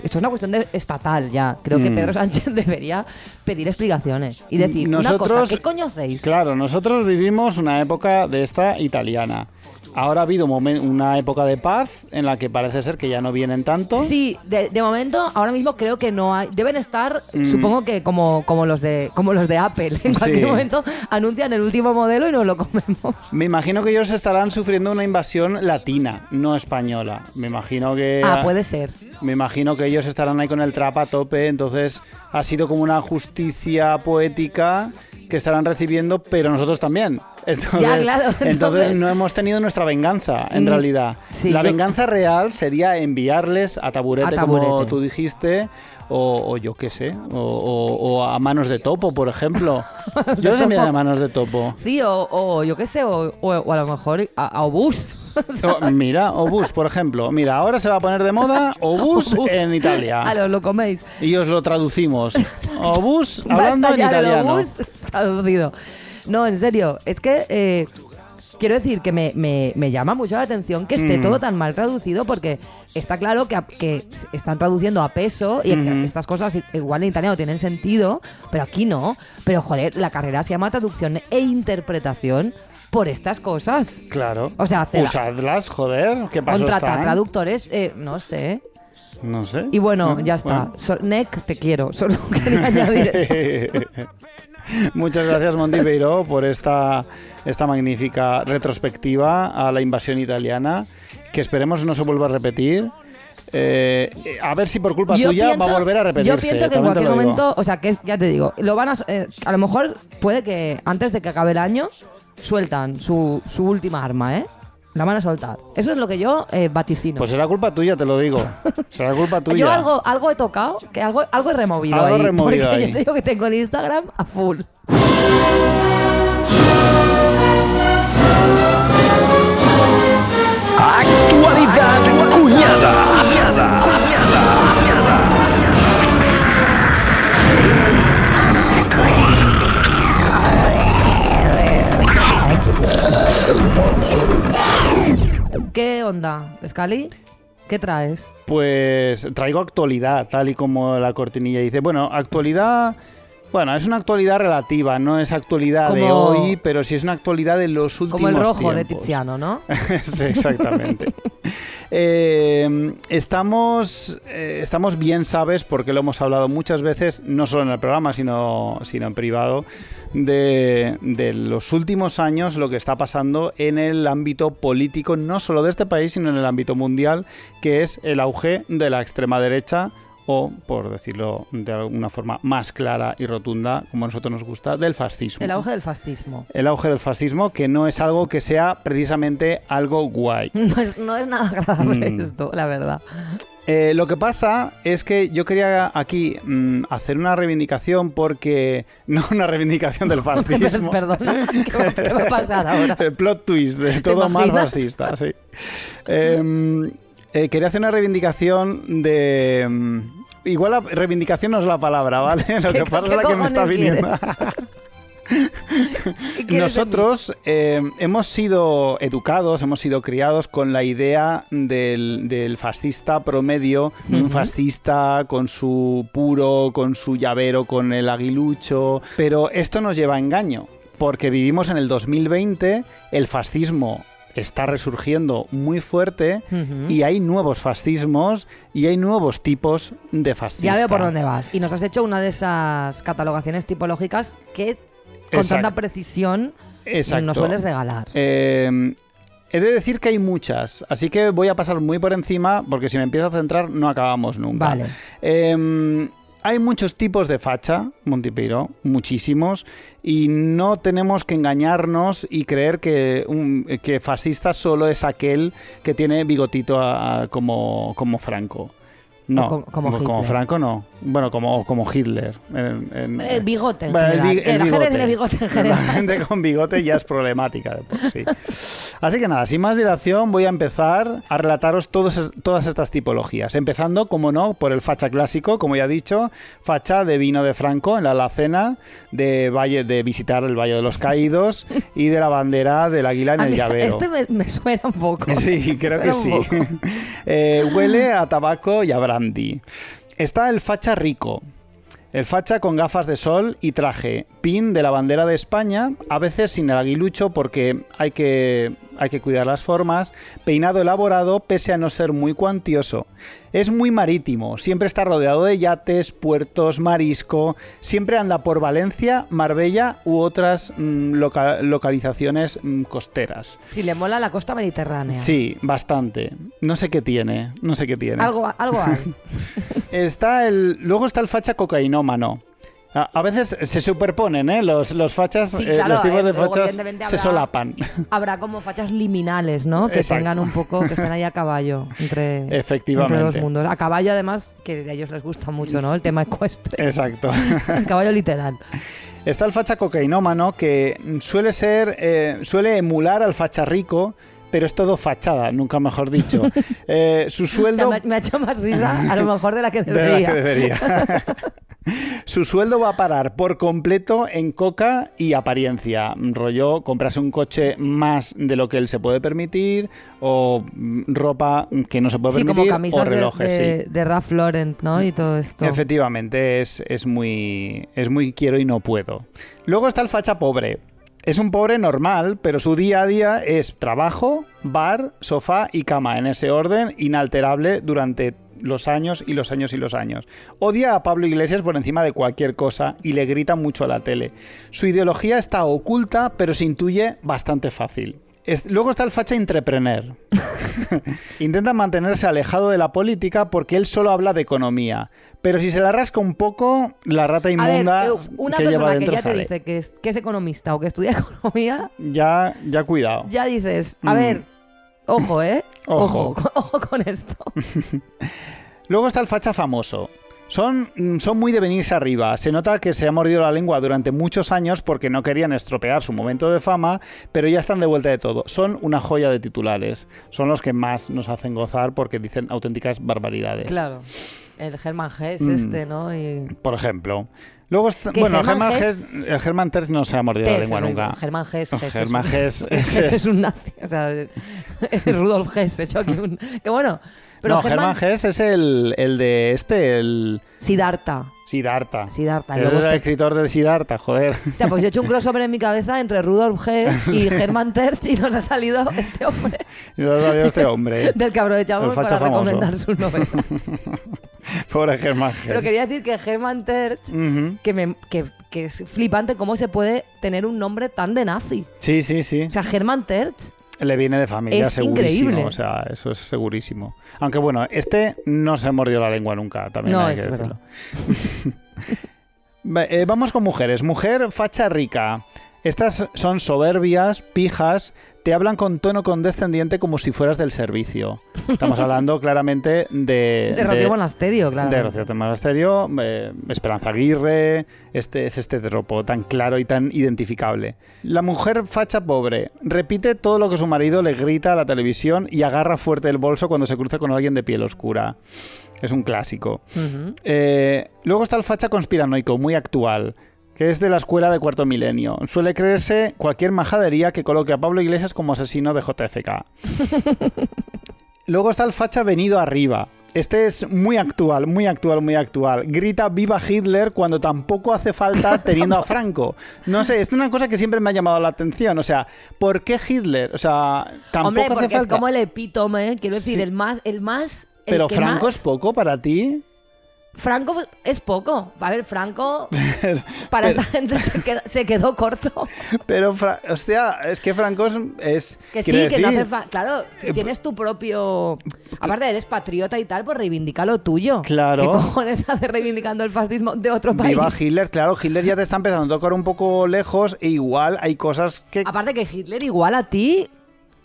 es una cuestión estatal ya. Creo que Pedro Sánchez debería pedir explicaciones y decir una cosa. ¿Qué coño hacéis? Claro, nosotros vivimos una época de esta italiana. Ahora ha habido una época de paz en la que parece ser que ya no vienen tanto. Sí, de momento, ahora mismo creo que no hay. Deben estar, supongo que como los de Apple. En cualquier momento anuncian el último modelo y nos lo comemos. Me imagino que ellos estarán sufriendo una invasión latina, no española. Me imagino que... puede ser. Me imagino que ellos estarán ahí con el trap a tope, entonces ha sido como una justicia poética que estarán recibiendo, pero nosotros también. Entonces, ya, claro. Entonces no hemos tenido nuestra venganza, en realidad. Sí, la venganza real sería enviarles a taburete, como tú dijiste, o yo qué sé, o a manos de topo, por ejemplo. Yo les enviaría a manos de topo. Sí, o yo qué sé, o a lo mejor a obús. Mira, obús, por ejemplo. Mira, ahora se va a poner de moda obús en Italia. Lo coméis. Y os lo traducimos. Obús hablando en italiano. Obús traducido. No, en serio, es que quiero decir que me llama mucho la atención que esté todo tan mal traducido, porque está claro que están traduciendo a peso y estas cosas igual en italiano tienen sentido, pero aquí no. Pero joder, la carrera se llama traducción e interpretación por estas cosas. Claro. O sea, usadlas, joder. ¿Qué pasa? Contratar traductores, no sé. No sé. Y bueno, ya está. Bueno. Nick, te quiero. Solo quería añadir eso. Muchas gracias, Monty Peiró, por esta magnífica retrospectiva a la invasión italiana, que esperemos no se vuelva a repetir. A ver si por culpa tuya va a volver a repetirse. Yo pienso que en cualquier momento, o sea, que ya te digo, lo van a lo mejor puede que antes de que acabe el año sueltan su última arma, La van a soltar. Eso es lo que yo vaticino. Pues será culpa tuya, te lo digo. Será culpa tuya. Yo algo he tocado, que algo he removido algo ahí. Removido porque ahí. yo te digo que tengo el Instagram a full. Actualidad cuñada. ¿Qué onda, Scali? ¿Qué traes? Pues traigo actualidad, tal y como la cortinilla dice. Bueno, actualidad... Bueno, es una actualidad relativa, no es actualidad de hoy, pero sí es una actualidad de los últimos como el rojo tiempos. de Tiziano, ¿no? Sí, exactamente. Estamos bien, ¿sabes? Porque lo hemos hablado muchas veces, no solo en el programa, sino en privado, de los últimos años, lo que está pasando en el ámbito político, no solo de este país, sino en el ámbito mundial, que es el auge de la extrema derecha, o, por decirlo de alguna forma más clara y rotunda, como a nosotros nos gusta, del fascismo. El auge del fascismo. El auge del fascismo, que no es algo que sea precisamente algo guay. No es nada agradable esto, la verdad. Lo que pasa es que yo quería aquí hacer una reivindicación, porque... No una reivindicación del fascismo. Perdona, ¿qué va a pasar ahora? El plot twist de todo mal fascista, sí. Quería hacer una reivindicación de... Igual la reivindicación no es la palabra, ¿vale? Lo que pasa es la que me está viniendo. Nosotros hemos sido educados, hemos sido criados con la idea del fascista promedio, un fascista con su puro, con su llavero, con el aguilucho, pero esto nos lleva a engaño, porque vivimos en el 2020, el fascismo está resurgiendo muy fuerte y hay nuevos fascismos y hay nuevos tipos de fascistas. Ya veo por dónde vas. Y nos has hecho una de esas catalogaciones tipológicas que con tanta precisión nos sueles regalar. He de decir que hay muchas, así que voy a pasar muy por encima, porque si me empiezo a centrar no acabamos nunca. Vale. Hay muchos tipos de facha, Monty Peiró, muchísimos, y no tenemos que engañarnos y creer que fascista solo es aquel que tiene bigotito como Franco. No, como Hitler. Franco no. Bueno, como Hitler. El bigote en Bueno, general. el Que la gente bigote. tiene bigote en general. La gente con bigote ya es problemática de por sí. Así que nada, sin más dilación voy a empezar a relataros todas estas tipologías. Empezando, como no, por el facha clásico, como ya he dicho, facha de vino de Franco en la alacena, de visitar el Valle de los Caídos y de la bandera del águila en A el mí, llavero. este me suena un poco. Sí, creo que sí. Suena un poco. Huele a tabaco y a brandy. Está el facha rico. El facha con gafas de sol y traje, pin de la bandera de España, a veces sin el aguilucho porque hay que cuidar las formas, peinado elaborado pese a no ser muy cuantioso. Es muy marítimo, siempre está rodeado de yates, puertos, marisco, siempre anda por Valencia, Marbella u otras localizaciones costeras. Si le mola la costa mediterránea. Sí, bastante. No sé qué tiene. Algo hay. Luego está el facha cocainómano. A veces se superponen, ¿eh? Los fachas, Sí, claro, los tipos de luego, fachas evidentemente, se solapan. Habrá como fachas liminales, ¿no? Que Exacto. tengan un poco, que estén ahí a caballo entre Efectivamente. dos mundos. A caballo, además, que a ellos les gusta mucho, ¿no? El tema ecuestre. Exacto. El caballo literal. Está el facha cocainómano que suele emular al facha rico, pero es todo fachada, nunca mejor dicho. Su sueldo... O sea, me ha hecho más risa, a lo mejor de la que de la debería. que debería. Su sueldo va a parar por completo en coca y apariencia. Rollo, comprarse un coche más de lo que él se puede permitir, o ropa que no se puede Sí, permitir, como camisas o relojes, sí. de Ralph Lauren, ¿no? Y todo esto. Efectivamente, es muy quiero y no puedo. Luego está el facha pobre. Es un pobre normal, pero su día a día es trabajo, bar, sofá y cama, en ese orden inalterable durante los años y los años y los años. Odia a Pablo Iglesias por encima de cualquier cosa y le grita mucho a la tele. Su ideología está oculta, pero se intuye bastante fácil. Luego está el facha entrepreneur. Intenta mantenerse alejado de la política porque él solo habla de economía. Pero si se la rasca un poco, la rata inmunda A ver, una que lleva persona que dentro ya te sale. dice que es economista o que estudia economía, Ya cuidado. ya dices, a ver, ojo, ¿eh? Ojo. Ojo con esto. Luego está el facha famoso. Son muy de venirse arriba. Se nota que se ha mordido la lengua durante muchos años porque no querían estropear su momento de fama, pero ya están de vuelta de todo. Son una joya de titulares. Son los que más nos hacen gozar porque dicen auténticas barbaridades. Claro. El Germán Hess ¿no? Y... Por ejemplo. Luego Que bueno, Germán el Germán Terz no se ha mordido la lengua nunca. Germán Hess. Germán Hess. Hess es un nazi. O sea, Rudolf Hess. He hecho aquí un... Que bueno. Pero no, Germán Hess es el de el... Siddhartha. Siddhartha. Siddhartha. Es Luego el escritor de Siddhartha, joder. Hostia, pues yo he hecho un crossover en mi cabeza entre Rudolf Hess y Germán Terz y nos ha salido este hombre Yo sabía este hombre. del que aprovechamos El facha para famoso. recomendar sus novelas. Pobre Germán Hess. Pero quería decir que Germán Terz, Ujú. que es flipante cómo se puede tener un nombre tan de nazi. Sí, sí, sí. O sea, Germán Terz, Le viene de familia, es segurísimo. increíble. O sea, eso es segurísimo. Aunque bueno, este no se mordió la lengua nunca, también No, hay que es decirlo. Vamos con mujeres. Mujer facha rica. Estas son soberbias, pijas, te hablan con tono condescendiente como si fueras del servicio. Estamos hablando claramente de Rocío Monasterio, claro. De Rocío Monasterio, Esperanza Aguirre, es este tropo tan claro y tan identificable. La mujer facha pobre repite todo lo que su marido le grita a la televisión y agarra fuerte el bolso cuando se cruza con alguien de piel oscura. Es un clásico. Ujú. Luego está el facha conspiranoico, muy actual, que es de la escuela de cuarto milenio. Suele creerse cualquier majadería que coloque a Pablo Iglesias como asesino de JFK. Luego está el facha venido arriba. Este es muy actual, muy actual, muy actual. Grita viva Hitler cuando tampoco hace falta teniendo a Franco. No sé, es una cosa que siempre me ha llamado la atención. O sea, ¿por qué Hitler? O sea, tampoco Hombre, hace porque falta. es como el epítome, quiero decir, Sí. el más... Pero que Franco más- es poco para ti. Franco es poco. A ver, Franco, para pero- esta gente se quedó corto. Pero, hostia, es que Franco es Que sí, quiero que no decir, hace falta. Claro, tienes tu propio. Aparte, eres patriota y tal, pues reivindica lo tuyo. Claro. ¿Qué cojones hace reivindicando el fascismo de otro país? Viva Hitler, claro, Hitler ya te está empezando a tocar un poco lejos e igual hay cosas que... Aparte que Hitler igual a ti.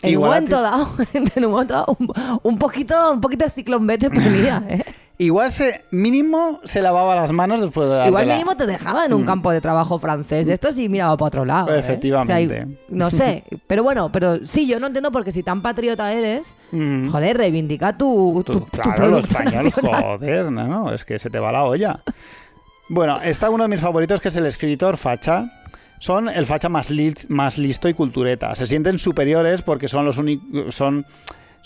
En un Igual a momento ti. dado, un poquito de ciclón B te ponía, ¿eh? Igual mínimo se lavaba las manos después de dártela. Igual mínimo te dejaba en un campo de trabajo francés. Esto sí miraba para otro lado. Efectivamente. O sea, no sé. Pero bueno, pero sí, yo no entiendo porque si tan patriota eres, joder, reivindica tu claro, lo producto español, nacional. joder, no, es que se te va la olla. Bueno, está uno de mis favoritos, que es el escritor facha. Son el facha más listo y cultureta. Se sienten superiores porque son los únicos...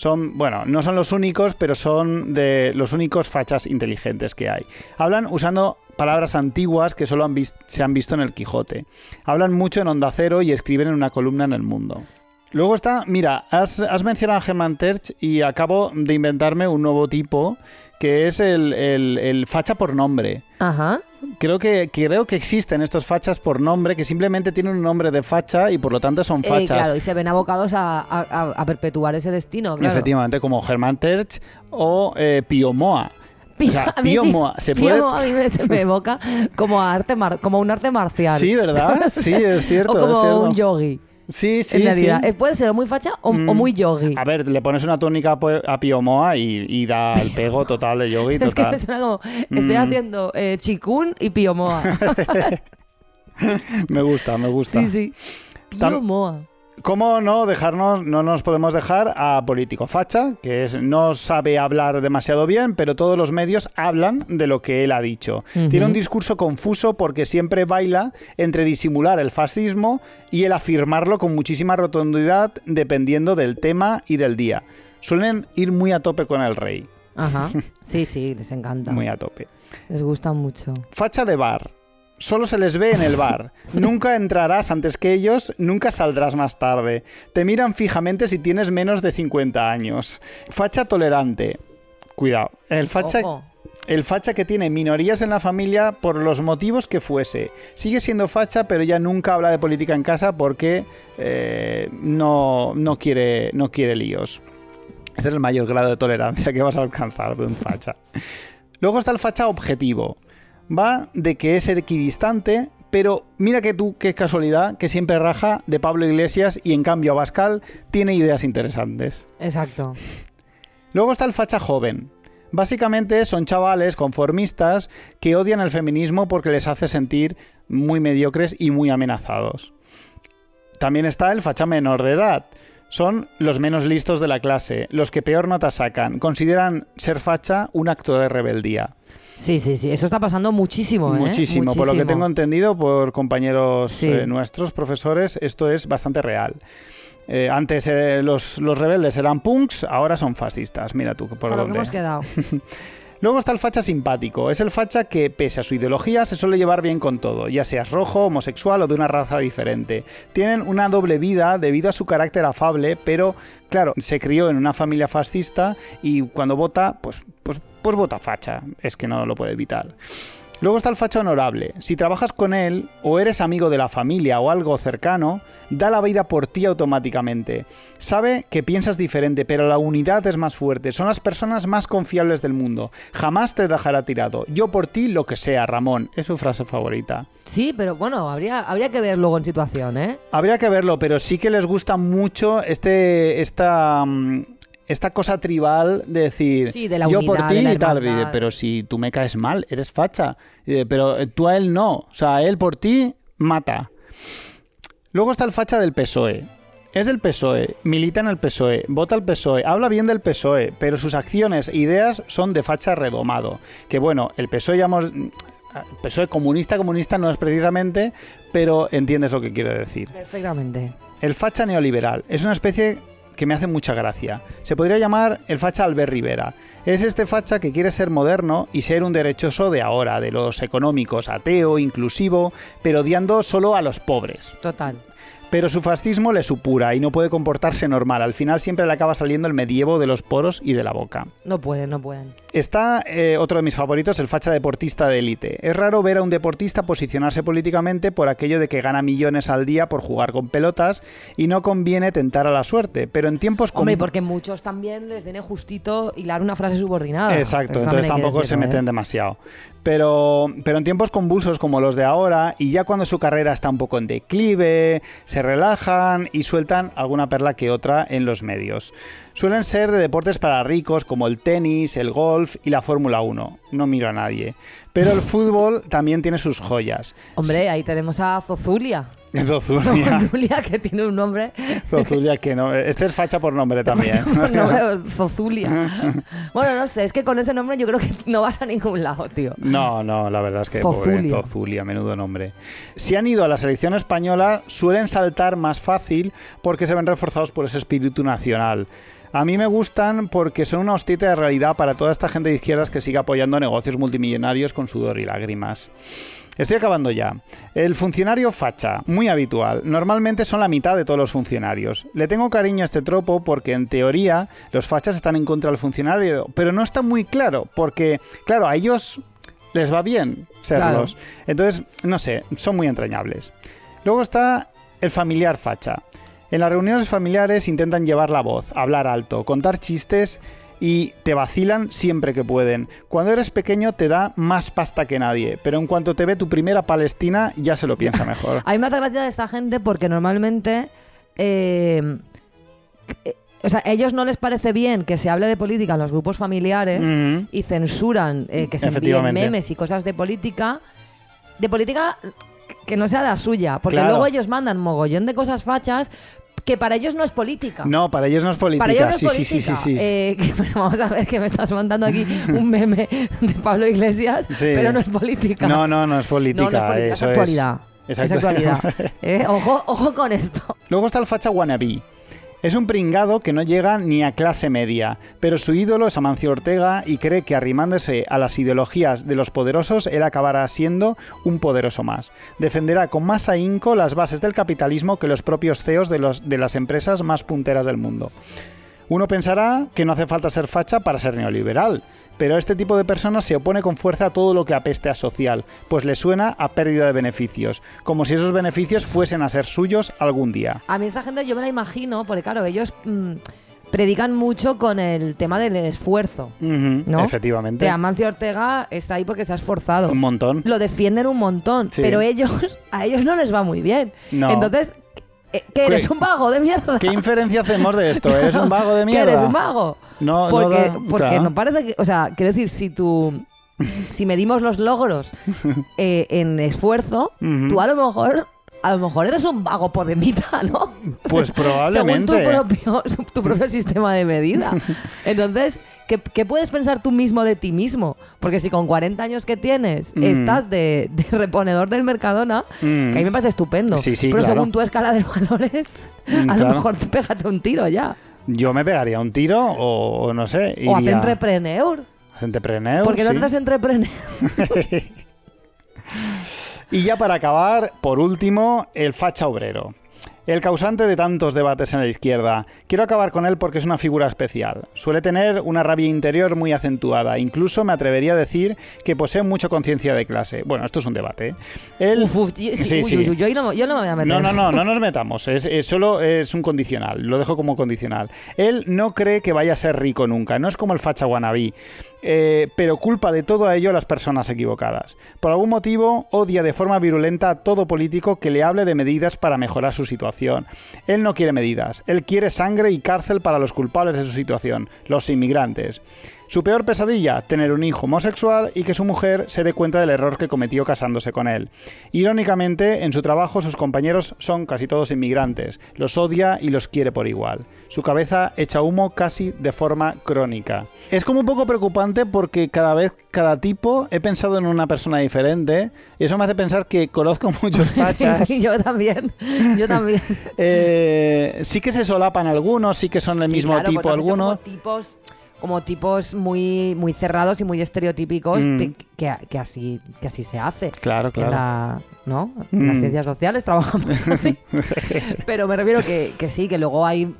Bueno, no son los únicos, pero son de los únicos fachas inteligentes que hay. Hablan usando palabras antiguas que solo se han visto en el Quijote. Hablan mucho en Onda Cero y escriben en una columna en El Mundo. Luego está, mira, has mencionado a Germán Terch y acabo de inventarme un nuevo tipo, que es el facha por nombre. Ajá. Creo que existen estos fachas por nombre que simplemente tienen un nombre de facha y por lo tanto son fachas. Claro, y se ven abocados a perpetuar ese destino, claro. Efectivamente, como Germán Terch o Pío Moa. O sea, A mí Pío Moa se puede... Pío Moa a mí se me evoca como un arte marcial. Sí, ¿verdad? Sí, es cierto. O como es cierto. un yogi. Sí, En realidad, puede ser o muy facha o muy yogi. A ver, le pones una túnica a Pío Moa y da el pego total de yogi. Es que Total. me suena como, estoy haciendo chikun y Pío Moa. Me gusta. Sí. Pío Moa. ¿Cómo no nos podemos dejar a político facha, que no sabe hablar demasiado bien, pero todos los medios hablan de lo que él ha dicho? Tiene un discurso confuso porque siempre baila entre disimular el fascismo y el afirmarlo con muchísima rotundidad dependiendo del tema y del día. Suelen ir muy a tope con el rey. Ajá. Sí, les encanta. Muy a tope. Les gusta mucho. Facha de bar. Solo se les ve en el bar. Nunca entrarás antes que ellos, nunca saldrás más tarde. Te miran fijamente si tienes menos de 50 años. Facha tolerante. Cuidado. El facha que tiene minorías en la familia por los motivos que fuese. Sigue siendo facha, pero ya nunca habla de política en casa porque no quiere líos. Este es el mayor grado de tolerancia que vas a alcanzar de un facha. Luego está el facha objetivo. Va de que es equidistante, pero mira qué casualidad, que siempre raja de Pablo Iglesias y en cambio Abascal tiene ideas interesantes. Exacto. Luego está el facha joven. Básicamente son chavales conformistas que odian el feminismo porque les hace sentir muy mediocres y muy amenazados. También está el facha menor de edad. Son los menos listos de la clase, los que peor nota sacan. Consideran ser facha un acto de rebeldía. Sí. Eso está pasando muchísimo, ¿eh? Muchísimo. Por lo que tengo entendido por compañeros nuestros, profesores, esto es bastante real. Antes los rebeldes eran punks, ahora son fascistas. Mira tú por dónde. Lo que hemos quedado. Luego está el facha simpático. Es el facha que, pese a su ideología, se suele llevar bien con todo, ya seas rojo, homosexual o de una raza diferente. Tienen una doble vida debido a su carácter afable, pero, claro, se crió en una familia fascista y cuando vota, pues vota facha. Es que no lo puede evitar. Luego está el facha honorable. Si trabajas con él o eres amigo de la familia o algo cercano, da la vida por ti automáticamente. Sabe que piensas diferente, pero la unidad es más fuerte. Son las personas más confiables del mundo. Jamás te dejará tirado. Yo por ti lo que sea, Ramón. Es su frase favorita. Sí, pero bueno, habría que ver luego en situación, ¿eh? Habría que verlo, pero sí que les gusta mucho esta cosa tribal de decir, sí, de la yo unidad, por ti de la y tal, hermandad. pero si tú me caes mal, eres facha, pero tú a él no, o sea, él por ti mata. Luego está el facha del PSOE. Es del PSOE, milita en el PSOE, vota al PSOE, habla bien del PSOE, pero sus acciones e ideas son de facha redomado. Que bueno, el PSOE el PSOE comunista no es precisamente, pero entiendes lo que quiero decir. Perfectamente. El facha neoliberal es una especie que me hace mucha gracia. Se podría llamar el facha Albert Rivera. Es este facha que quiere ser moderno y ser un derechoso de ahora, de los económicos, ateo, inclusivo, pero odiando solo a los pobres. Total. Pero su fascismo le supura y no puede comportarse normal. Al final siempre le acaba saliendo el medievo de los poros y de la boca. No pueden. Está otro de mis favoritos, el facha deportista de élite. Es raro ver a un deportista posicionarse políticamente por aquello de que gana millones al día por jugar con pelotas y no conviene tentar a la suerte. Pero en tiempos como... Hombre, porque muchos también les viene justito hilar una frase subordinada. Exacto, entonces tampoco se meten demasiado. Pero en tiempos convulsos como los de ahora, y ya cuando su carrera está un poco en declive, se relajan y sueltan alguna perla que otra en los medios. Suelen ser de deportes para ricos como el tenis, el golf y la Fórmula 1. No miro a nadie. Pero el fútbol también tiene sus joyas. Hombre, ahí tenemos a Zozulia. Zozulia. Zozulia, que tiene un nombre. Zozulia, que no. Este es facha por nombre también. Por nombre, Zozulia. Bueno, no sé, es que con ese nombre yo creo que no vas a ningún lado, tío. No, la verdad es que Zozulia. Pobre Zozulia, menudo nombre. Si han ido a la selección española, suelen saltar más fácil porque se ven reforzados por ese espíritu nacional. A mí me gustan porque son una hostita de realidad para toda esta gente de izquierdas que sigue apoyando negocios multimillonarios con sudor y lágrimas. Estoy acabando ya. El funcionario facha, muy habitual. Normalmente son la mitad de todos los funcionarios. Le tengo cariño a este tropo porque en teoría los fachas están en contra del funcionario, pero no está muy claro porque, claro, a ellos les va bien serlos. Claro. Entonces, no sé, son muy entrañables. Luego está el familiar facha. En las reuniones familiares intentan llevar la voz, hablar alto, contar chistes y te vacilan siempre que pueden. Cuando eres pequeño te da más pasta que nadie, pero en cuanto te ve tu primera Palestina ya se lo piensa mejor. A mí me hace gracia de esta gente porque normalmente... o sea, a ellos no les parece bien que se hable de política en los grupos familiares y censuran que se envíen memes y cosas de política que no sea la suya, porque luego ellos mandan mogollón de cosas fachas que para ellos no es política. No, para ellos no es política. Para ellos no es política. Sí. Vamos a ver que me estás mandando aquí un meme de Pablo Iglesias, pero no es política. No es política. No es política, es actualidad. Es actualidad. Ojo con esto. Luego está el facha wannabe. Es un pringado que no llega ni a clase media, pero su ídolo es Amancio Ortega y cree que arrimándose a las ideologías de los poderosos él acabará siendo un poderoso más. Defenderá con más ahínco las bases del capitalismo que los propios CEOs de las empresas más punteras del mundo. Uno pensará que no hace falta ser facha para ser neoliberal, pero este tipo de personas se opone con fuerza a todo lo que apeste a social, pues le suena a pérdida de beneficios, como si esos beneficios fuesen a ser suyos algún día. A mí esta gente yo me la imagino, porque claro, ellos predican mucho con el tema del esfuerzo, ¿no? Efectivamente. De Amancio Ortega está ahí porque se ha esforzado. Un montón. Lo defienden un montón, sí. Pero a ellos no les va muy bien. No. Entonces... ¿Que eres un vago de mierda? ¿Qué inferencia hacemos de esto? ¿Eres un vago de mierda? ¿Que eres un vago? No, porque claro. no parece que... O sea, quiero decir, si medimos los logros en esfuerzo, tú a lo mejor eres un vago podemita, ¿no? Pues probablemente. Según tu propio sistema de medida. Entonces, ¿qué puedes pensar tú mismo de ti mismo? Porque si con 40 años que tienes estás de reponedor del Mercadona, que a mí me parece estupendo, sí, pero claro. según tu escala de valores, a lo mejor pégate un tiro ya. Yo me pegaría un tiro o no sé. O haz entrepreneur. Entrepreneur, ¿Por qué no te haces entrepreneur? Y ya para acabar, por último, el facha obrero. El causante de tantos debates en la izquierda. Quiero acabar con él porque es una figura especial. Suele tener una rabia interior muy acentuada. Incluso me atrevería a decir que posee mucha conciencia de clase. Bueno, esto es un debate. Él... Yo no me voy a meter. No nos metamos. Solo es un condicional. Lo dejo como condicional. Él no cree que vaya a ser rico nunca. No es como el facha wannabe. Pero culpa de todo a ello a las personas equivocadas. Por algún motivo odia de forma virulenta a todo político que le hable de medidas para mejorar su situación. Él no quiere medidas, él quiere sangre y cárcel para los culpables de su situación, los inmigrantes. Su peor pesadilla, tener un hijo homosexual y que su mujer se dé cuenta del error que cometió casándose con él. Irónicamente, en su trabajo sus compañeros son casi todos inmigrantes, los odia y los quiere por igual. Su cabeza echa humo casi de forma crónica. Es como un poco preocupante porque cada tipo he pensado en una persona diferente y eso me hace pensar que conozco muchos fachas. Sí, yo también. Sí que se solapan algunos, sí que son el mismo tipo algunos. Como tipos muy, muy cerrados y muy estereotípicos que así se hace. Claro. En las ciencias sociales trabajamos así. Pero me refiero que sí, que luego hay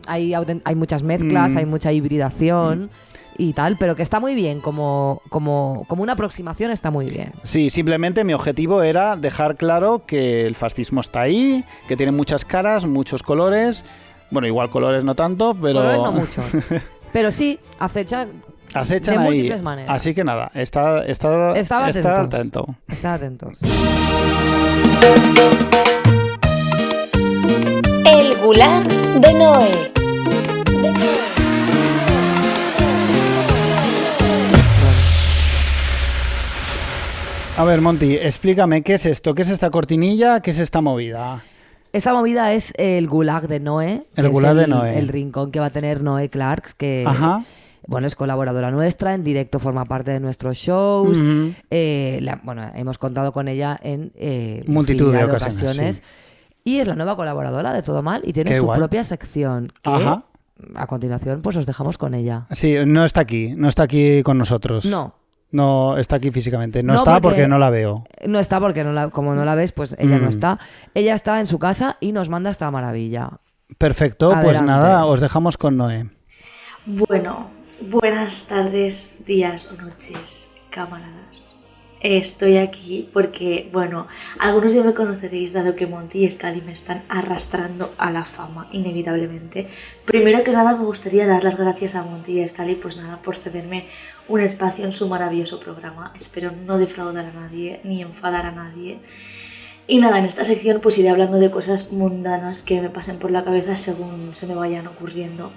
muchas mezclas, hay mucha hibridación y tal, pero que está muy bien, como una aproximación está muy bien. Sí, simplemente mi objetivo era dejar claro que el fascismo está ahí, que tiene muchas caras, muchos colores. Bueno, igual colores no tanto, pero... Colores no muchos. Pero sí, acecha Acechan de ahí. múltiples maneras. Así que nada, está atento. Estad atentos. El Gulag de Noé. A ver, Monty, explícame, ¿qué es esto? ¿Qué es esta cortinilla? ¿Qué es esta movida? Esta movida es el Gulag de Noé. El Gulag de Noé. El rincón que va a tener Noé Clarks, que Ajá. bueno, es colaboradora nuestra, en directo forma parte de nuestros shows. Ujú. Bueno, hemos contado con ella en Multitud de infinidad ocasiones, sí. Y es la nueva colaboradora de Todo Mal y tiene Qué su guay. propia sección que Ajá. a continuación pues os dejamos con ella. Sí, no está aquí con nosotros. No está aquí físicamente. No está porque no la veo. No está porque como no la ves, pues ella no está. Ella está en su casa y nos manda esta maravilla. Perfecto, Adelante. pues nada, os dejamos con Noé. Bueno, buenas tardes, días o noches, camaradas. Estoy aquí porque, bueno, algunos ya me conoceréis dado que Monty y Scali me están arrastrando a la fama, inevitablemente. Primero que nada me gustaría dar las gracias a Monty y Scali, pues nada, por cederme un espacio en su maravilloso programa. Espero no defraudar a nadie, ni enfadar a nadie. Y nada, en esta sección pues iré hablando de cosas mundanas que me pasen por la cabeza según se me vayan ocurriendo.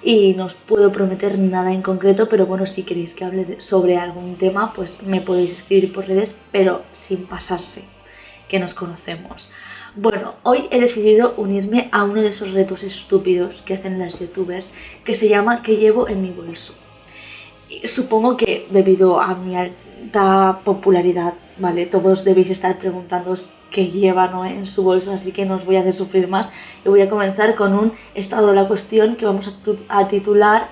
Y no os puedo prometer nada en concreto, pero bueno, si queréis que hable sobre algún tema, pues me podéis escribir por redes, pero sin pasarse, que nos conocemos. Bueno, hoy he decidido unirme a uno de esos retos estúpidos que hacen las youtubers, que se llama ¿Qué llevo en mi bolso? Y supongo que debido a mi alta popularidad, ¿vale? Todos debéis estar preguntándoos qué lleva Noé en su bolso, así que no os voy a hacer sufrir más y voy a comenzar con un estado de la cuestión que vamos a titular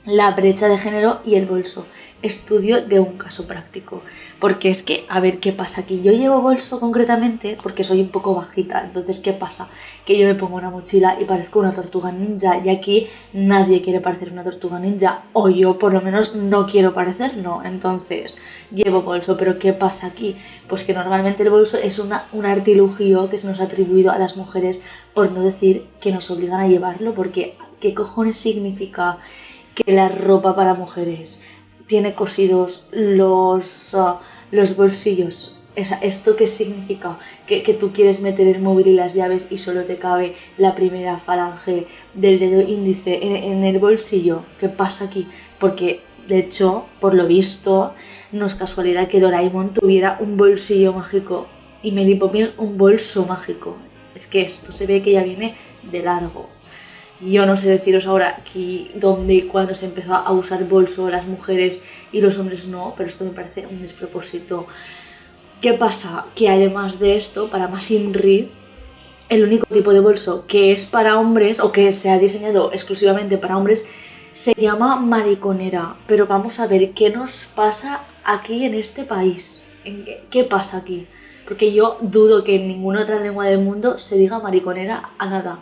La brecha de género y el bolso. Estudio de un caso práctico. Porque es que, a ver, ¿qué pasa aquí? Yo llevo bolso concretamente porque soy un poco bajita. Entonces, ¿qué pasa? Que yo me pongo una mochila y parezco una tortuga ninja. Y aquí nadie quiere parecer una tortuga ninja. O yo, por lo menos, no quiero parecerlo. Entonces, llevo bolso. ¿Pero qué pasa aquí? Pues que normalmente el bolso es un artilugio que se nos ha atribuido a las mujeres, por no decir que nos obligan a llevarlo. Porque, ¿qué cojones significa que la ropa para mujeres tiene cosidos los bolsillos? ¿Esto qué significa? ¿Que tú quieres meter el móvil y las llaves y solo te cabe la primera falange del dedo índice en el bolsillo? ¿Qué pasa aquí? Porque, de hecho, por lo visto, no es casualidad que Doraemon tuviera un bolsillo mágico y Mary Poppins un bolso mágico. Es que esto se ve que ya viene de largo. Yo no sé deciros ahora aquí dónde y cuándo se empezó a usar bolso las mujeres y los hombres no, pero esto me parece un despropósito. ¿Qué pasa? Que además de esto, para más INRI, el único tipo de bolso que es para hombres o que se ha diseñado exclusivamente para hombres se llama mariconera. Pero vamos a ver qué nos pasa aquí en este país. ¿Qué pasa aquí? Porque yo dudo que en ninguna otra lengua del mundo se diga mariconera a nada.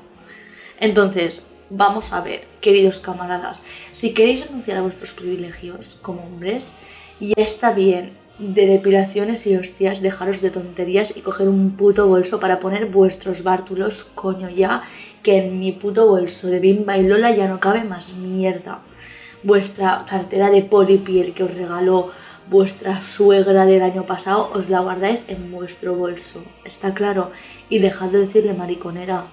Entonces, vamos a ver, queridos camaradas, si queréis renunciar a vuestros privilegios como hombres, ya está bien de depilaciones y hostias, dejaros de tonterías y coger un puto bolso para poner vuestros bártulos, coño ya, que en mi puto bolso de Bimba y Lola ya no cabe más mierda. Vuestra cartera de polipiel que os regaló vuestra suegra del año pasado, os la guardáis en vuestro bolso, ¿está claro? Y dejad de decirle mariconera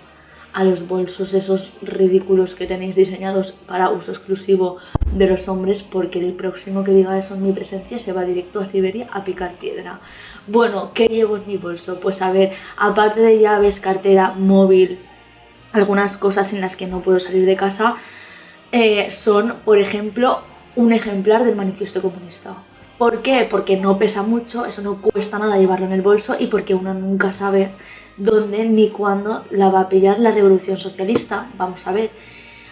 a los bolsos esos ridículos que tenéis diseñados para uso exclusivo de los hombres, porque el próximo que diga eso en mi presencia se va directo a Siberia a picar piedra. Bueno, ¿qué llevo en mi bolso? Pues a ver, aparte de llaves, cartera, móvil, algunas cosas en las que no puedo salir de casa, son, por ejemplo, un ejemplar del Manifiesto Comunista. ¿Por qué? Porque no pesa mucho, eso no cuesta nada llevarlo en el bolso y porque uno nunca sabe dónde ni cuándo la va a pillar la revolución socialista. Vamos a ver,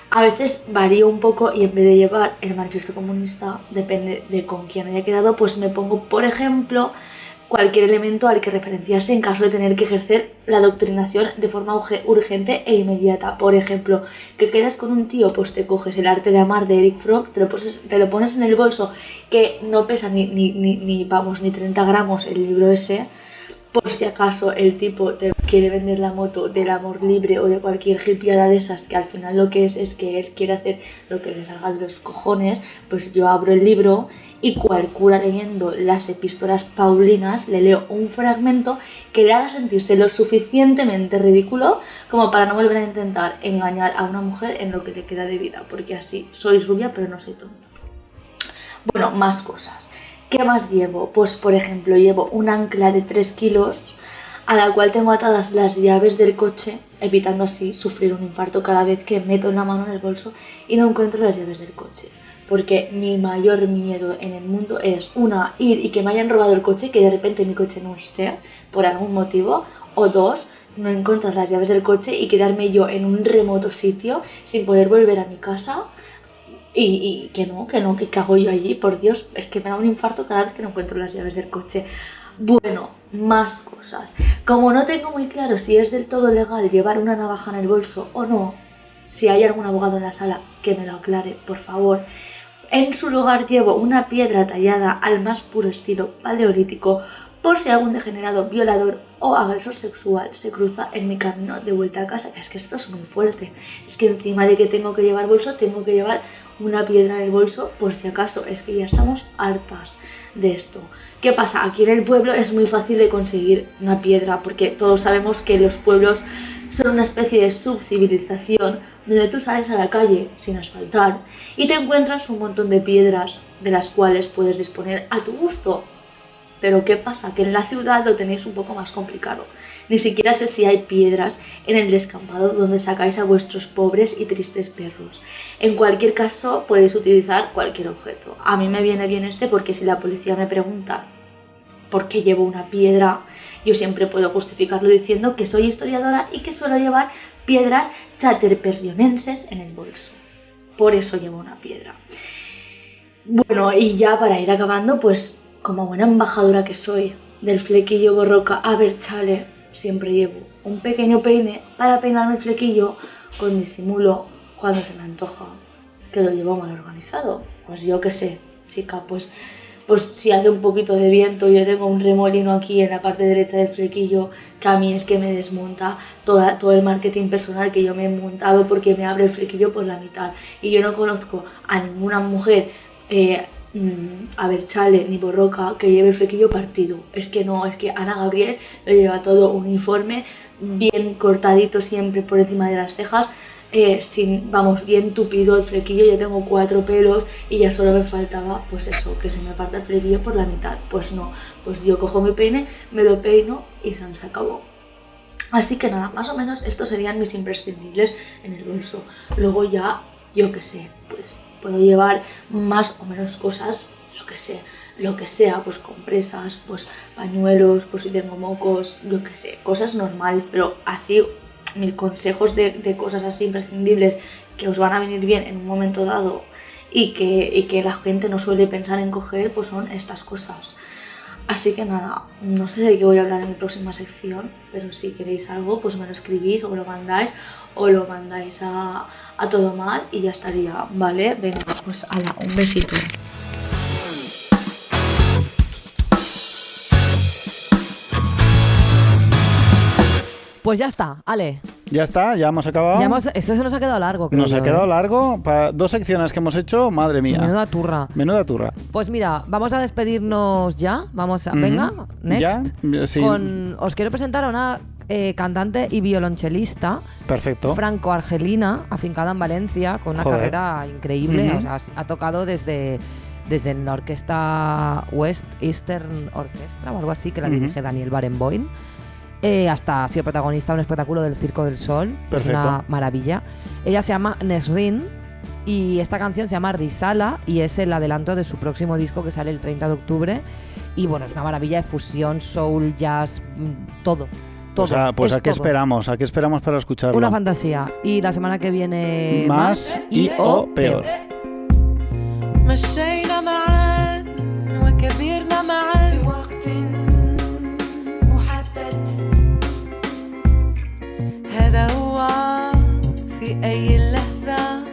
a veces varío un poco y en vez de llevar el Manifiesto Comunista, depende de con quién haya quedado, pues me pongo, por ejemplo, cualquier elemento al que referenciarse en caso de tener que ejercer la adoctrinación de forma urgente e inmediata. Por ejemplo, que quedas con un tío, pues te coges El arte de amar de Eric Fromm, te lo pones en el bolso, que no pesa ni 30 gramos el libro ese, por si acaso el tipo te quiere vender la moto del amor libre o de cualquier hipiada de esas, que al final lo que es que él quiere hacer lo que le salga de los cojones, pues yo abro el libro y cual cura leyendo las epístolas paulinas, le leo un fragmento que le haga sentirse lo suficientemente ridículo como para no volver a intentar engañar a una mujer en lo que le queda de vida, porque así soy rubia pero no soy tonta. Bueno, más cosas. ¿Qué más llevo? Pues por ejemplo llevo un ancla de 3 kilos a la cual tengo atadas las llaves del coche, evitando así sufrir un infarto cada vez que meto la mano en el bolso y no encuentro las llaves del coche. Porque mi mayor miedo en el mundo es, una, ir y que me hayan robado el coche y que de repente mi coche no esté por algún motivo, o dos, no encontrar las llaves del coche y quedarme yo en un remoto sitio sin poder volver a mi casa y que hago yo allí, por Dios, es que me da un infarto cada vez que no encuentro las llaves del coche. Bueno, más cosas. Como no tengo muy claro si es del todo legal llevar una navaja en el bolso o no, si hay algún abogado en la sala que me lo aclare, por favor. En su lugar llevo una piedra tallada al más puro estilo paleolítico por si algún degenerado violador o agresor sexual se cruza en mi camino de vuelta a casa. Es que esto es muy fuerte. Es que encima de que tengo que llevar bolso, tengo que llevar una piedra en el bolso por si acaso. Es que ya estamos hartas de esto. ¿Qué pasa? Aquí en el pueblo es muy fácil de conseguir una piedra porque todos sabemos que los pueblos son una especie de subcivilización donde tú sales a la calle sin asfaltar y te encuentras un montón de piedras de las cuales puedes disponer a tu gusto. Pero ¿qué pasa? Que en la ciudad lo tenéis un poco más complicado. Ni siquiera sé si hay piedras en el descampado donde sacáis a vuestros pobres y tristes perros. En cualquier caso, podéis utilizar cualquier objeto. A mí me viene bien este porque si la policía me pregunta por qué llevo una piedra, yo siempre puedo justificarlo diciendo que soy historiadora y que suelo llevar piedras chaterperrionenses en el bolso. Por eso llevo una piedra. Bueno, y ya para ir acabando, pues como buena embajadora que soy del flequillo borroca a ver chale, siempre llevo un pequeño peine para peinarme el flequillo con disimulo cuando se me antoja, que lo llevo mal organizado. Pues yo qué sé, chica, pues si hace un poquito de viento, yo tengo un remolino aquí en la parte derecha del flequillo que a mí es que me desmonta todo el marketing personal que yo me he montado porque me abre el flequillo por la mitad. Y yo no conozco a ninguna mujer a ver chale ni borroca que lleve el flequillo partido. Es que no, es que Ana Gabriel lo lleva todo uniforme, bien cortadito siempre por encima de las cejas, bien tupido el flequillo. Yo tengo 4 pelos y ya solo me faltaba pues eso, que se me parta el flequillo por la mitad. Pues no, pues yo cojo mi peine, me lo peino y se acabó. Así que nada, más o menos estos serían mis imprescindibles en el bolso. Luego ya, yo qué sé, pues puedo llevar más o menos cosas, lo que sea, pues compresas, pues pañuelos, pues si tengo mocos, yo qué sé, cosas normales, pero así mis consejos de cosas así imprescindibles que os van a venir bien en un momento dado y que la gente no suele pensar en coger, pues son estas cosas. Así que nada, no sé de qué voy a hablar en mi próxima sección, pero si queréis algo, pues me lo escribís o lo mandáis a todo mal y ya estaría, ¿vale? Venga, pues hala, un besito. Pues ya está, Ale. Ya está, ya hemos acabado. Esto se nos ha quedado largo, creo. Nos ha quedado largo. Para 2 secciones que hemos hecho, madre mía. Menuda turra. Pues mira, vamos a despedirnos ya. Venga, next. ¿Ya? Sí. Os quiero presentar a una cantante y violonchelista. Perfecto. Franco-argelina, afincada en Valencia, con una carrera increíble. O sea, ha tocado desde la orquesta West Eastern Orchestra o algo así, que la dirige Daniel Barenboim. Hasta ha sido protagonista de un espectáculo del Circo del Sol. Es una maravilla. Ella se llama Nesrin y esta canción se llama Risala y es el adelanto de su próximo disco que sale el 30 de octubre. Y bueno, es una maravilla de fusión, soul, jazz, todo. O sea, pues ¿a qué esperamos? ¿A qué esperamos para escucharlo? Una fantasía. Y la semana que viene más y o peor. هذا هو في أي لحظة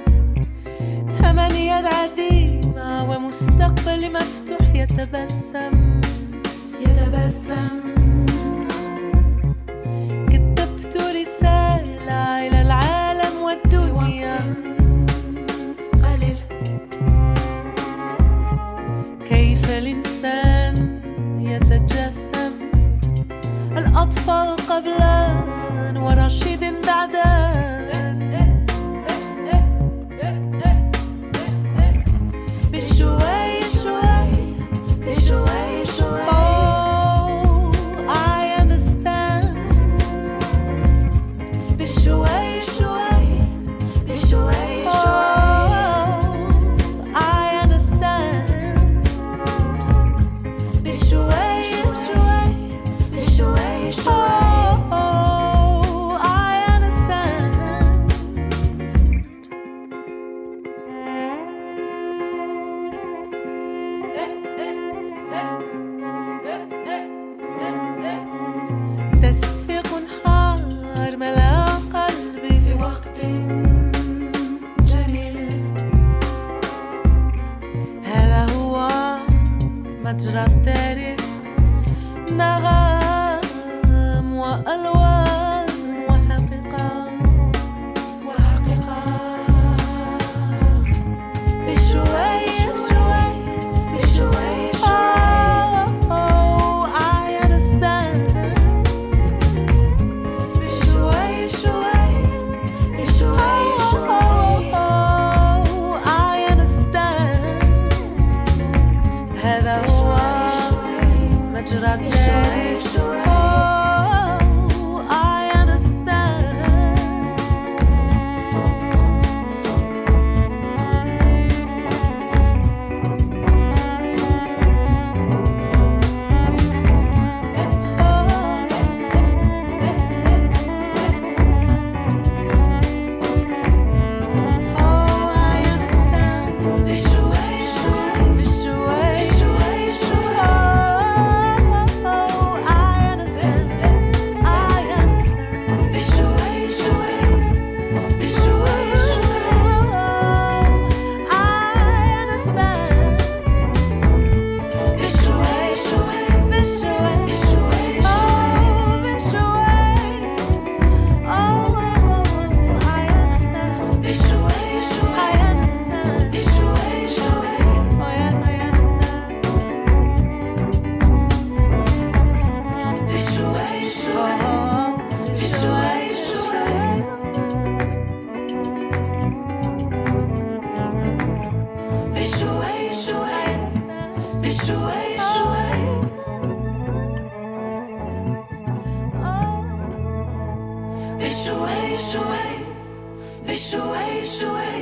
تمنيات عديمة ومستقبل مفتوح يتبسم قبلا ورشيد بعدا بشوي شوي بشوي شوي. Oh, I understand. بشوي شوي بشوي شوي. Oh, I understand. بشوي شوي بشوي شوي. Oh, I understand. تصفيق نهار ملا قلبي في وقت جميل. هذا هو مجرى التاريخ، نغم وألوان وحقيقة وحقيقة. بشوي شوي بشوي شوي. Oh, I understand. بشوي شوي بشوي شوي. Oh, I understand. هذا هو مجرى التاريخ. Oh, I understand. Oh, I understand. بشوي شوي بشوي شوي شوي. Oh, I understand. I understand. بشوي شوي بشوي شوي. I understand. بشوي شوي بشوي بشوي شوي. بشوي. Oh, I understand. بشوي شوي I understand. بشوي شوي. Oh, yes, I understand. بشوي شوي بشوي شوي. بشوي شوي بشوي شوي. بشوي شوي بشوي شوي.